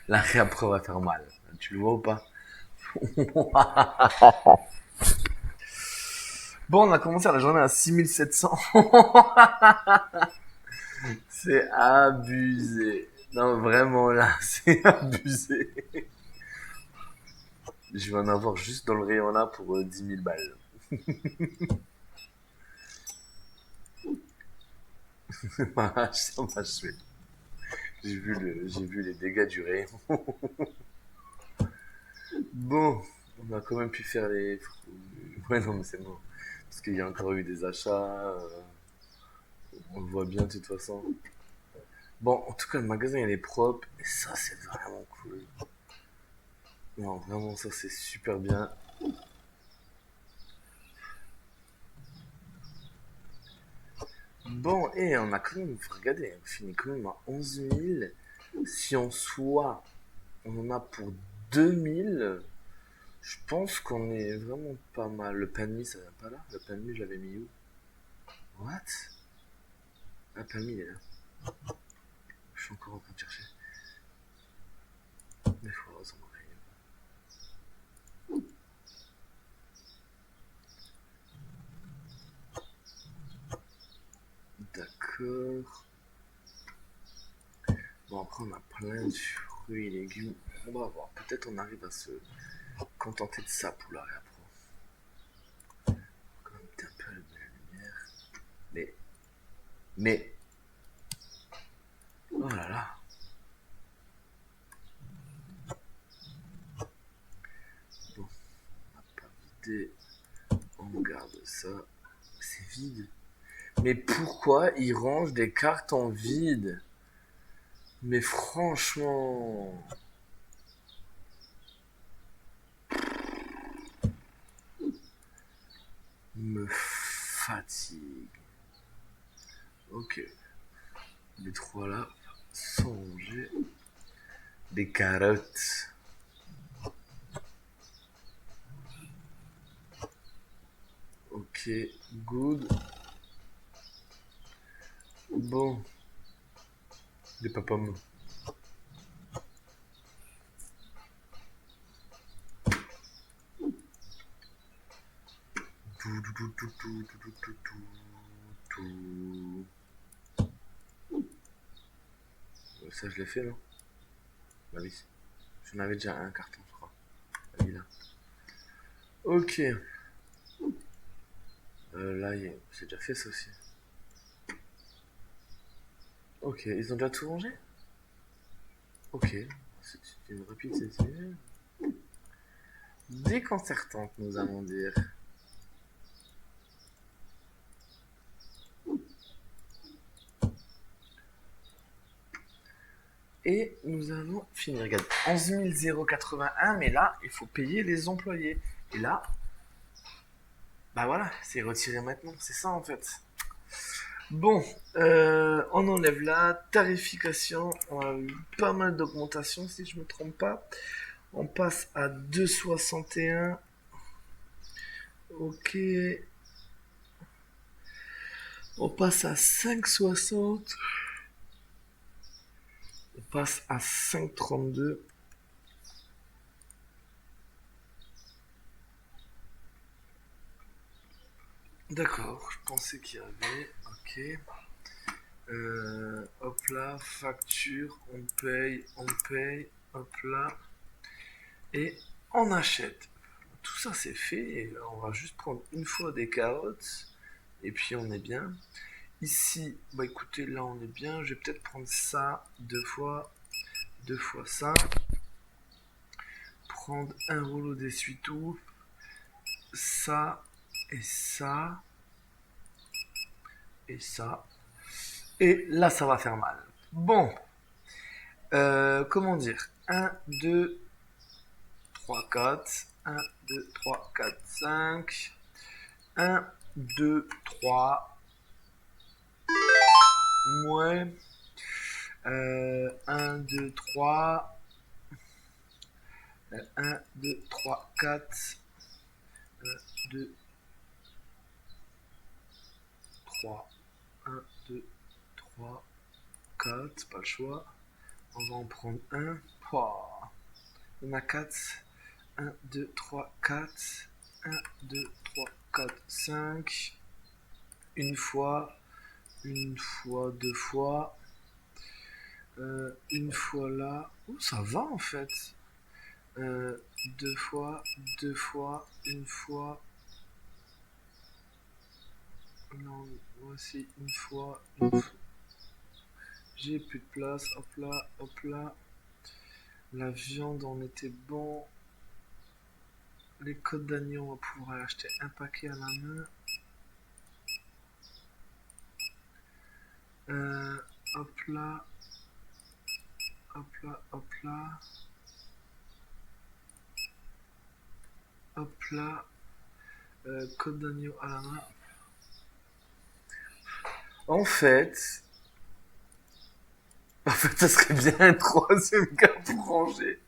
La réaprès va faire mal. Tu le vois ou pas? Bon, on a commencé la journée à 6700. C'est abusé. Non, vraiment là, c'est abusé. Je vais en avoir juste dans le rayon là pour 10 000 balles. Ça m'a tué. J'ai vu les dégâts du rayon. Bon, on a quand même pu faire les. Ouais, non, mais c'est bon. Parce qu'il y a encore eu des achats. On le voit bien de toute façon. Bon, en tout cas, le magasin il est propre. Et ça, c'est vraiment cool. Non, vraiment, ça, c'est super bien. Bon, et on a quand même. Regardez, on finit quand même à 11 000. Si en soi, on en a pour 2 000. Je pense qu'on est vraiment pas mal. Le pain de mie, ça vient pas là? Le pain de mie, je l'avais mis où? What? Ah, le pain de mie, il est là. Je suis encore en train de chercher. Mais faut s'en envoyer. D'accord. Bon, après, on a plein de fruits et légumes. On va voir. Peut-être on arrive à se contenter de ça pour la réappro. Quand même un peu de la lumière. Mais. Mais. Oh là là. Bon, on n'a pas vidé. On garde ça. C'est vide. Mais pourquoi ils rangent des cartes en vide? Mais franchement. Me fatigue. Ok. Les trois là sont rangés. Des carottes. Ok, good. Bon. Des papamous. Ça, je l'ai fait, non? Bah oui. J'en avais déjà un carton, je crois. Ah, il est là. Ok. Là, j'ai déjà fait ça aussi. Ok, ils ont déjà tout rangé? Ok. C'est une rapide saisie. Déconcertante, nous allons dire. Et nous allons finir. Regarde, 11 081, mais là, il faut payer les employés. Et là, bah voilà, c'est retiré maintenant. C'est ça en fait. Bon, on enlève la tarification. On a eu pas mal d'augmentation si je me trompe pas. On passe à 2,61. Ok. On passe à 5,60. On passe à 5,32. D'accord, je pensais qu'il y avait. Ok. Hop là, facture, on paye, hop là. Et on achète. Tout ça c'est fait. Et là, on va juste prendre une fois des carottes. Et puis on est bien. Ici, bah écoutez, là on est bien. Je vais peut-être prendre ça deux fois ça. Prendre un rouleau d'essuie-tout. Ça et ça. Et ça. Et là ça va faire mal. Bon, comment dire? Un, 2, 3, 4. 1, 2, 3, 4, 5. 1, 2, 3. Moins. 1, 2, 3. 1, 2, 3, 4. 1, 2, 3. 1, 2, 3, 4, pas le choix. On va en prendre un. Pouah. Il y en a 4. 1, 2, 3, 4. 1, 2, 3, 4, 5. Une fois, deux fois. Une fois là. Oh, ça va en fait. Deux fois, une fois. Non, voici une fois, J'ai plus de place, hop là, hop là. La viande en était bon. Les côtes d'agneau, on va pouvoir acheter un paquet à la main. Euh, hop là, hop là, hop là. Hop là. Côte d'agneau à la main. En fait, ça serait bien un troisième gars pour ranger.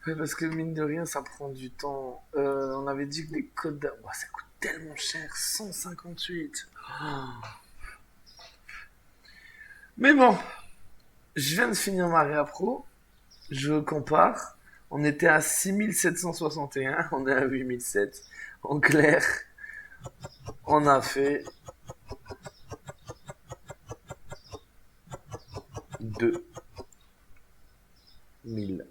Ouais, parce que mine de rien, ça prend du temps. On avait dit que les codes d'agneau, oh, ça coûte tellement cher, 158. Oh. Mais bon, je viens de finir ma réappro. Je compare. On était à 6761, on est à 8007. En clair, on a fait 2000.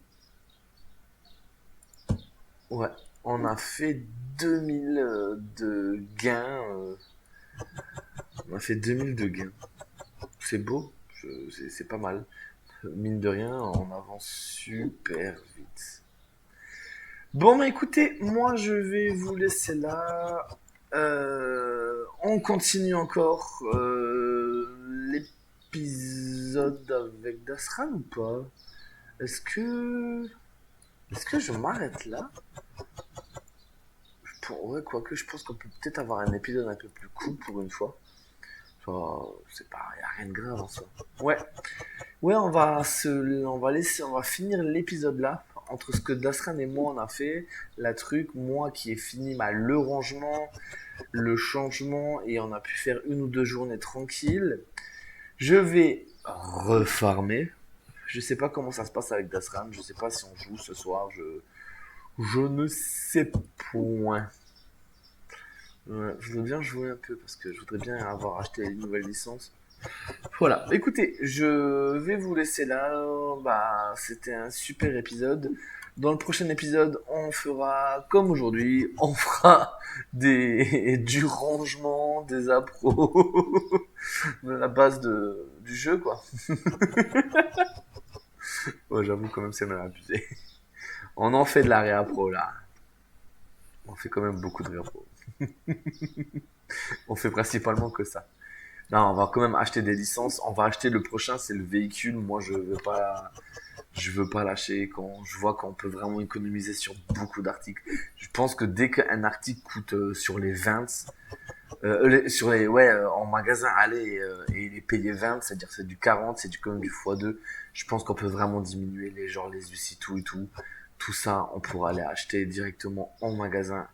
Ouais, on a fait 2000 de gains. On a fait 2000 de gains. C'est beau, c'est pas mal. Mine de rien, on avance super vite. Bon, bah écoutez, moi je vais vous laisser là. On continue encore l'épisode avec Dasran ou pas? Est-ce que... Est-ce que je m'arrête là? Ouais, quoique je pense qu'on peut peut-être avoir un épisode un peu plus cool pour une fois. Genre, c'est pas, y a rien de grave en soi. Ouais, ouais, on va finir l'épisode là. Entre ce que Dasran et moi on a fait, la truc, moi qui ai fini le rangement, le changement et on a pu faire une ou deux journées tranquilles. Je vais refarmer. Je sais pas comment ça se passe avec Dasran, je sais pas si on joue ce soir, je ne sais point. Ouais, je voudrais bien jouer un peu parce que je voudrais bien avoir acheté une nouvelle licence. Voilà, écoutez, je vais vous laisser là. Bah, c'était un super épisode. Dans le prochain épisode, on fera comme aujourd'hui, on fera du rangement, des appros, de la base du jeu, quoi. Ouais, j'avoue quand même, c'est mal abusé. On en fait de la réappro là. On fait quand même beaucoup de réappro. On fait principalement que ça. Non, on va quand même acheter des licences. On va acheter le prochain, c'est le véhicule. Moi, je veux pas lâcher quand je vois qu'on peut vraiment économiser sur beaucoup d'articles. Je pense que dès qu'un article coûte sur les 20, en magasin, allez, et il est payé 20, c'est-à-dire c'est du 40, c'est quand même du x2. Je pense qu'on peut vraiment diminuer les UC tout et tout. Tout ça, on pourra aller acheter directement en magasin.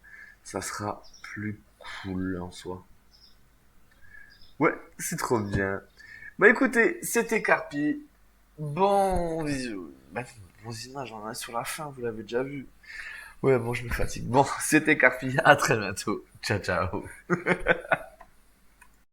Ça sera plus cool en soi. Ouais, c'est trop bien. Bah écoutez, c'était Carpi. Bon visio. Bah, bon visionnage, on en a sur la fin, vous l'avez déjà vu. Ouais, bon, je me fatigue. Bon, c'était Carpi. À très bientôt. Ciao, ciao.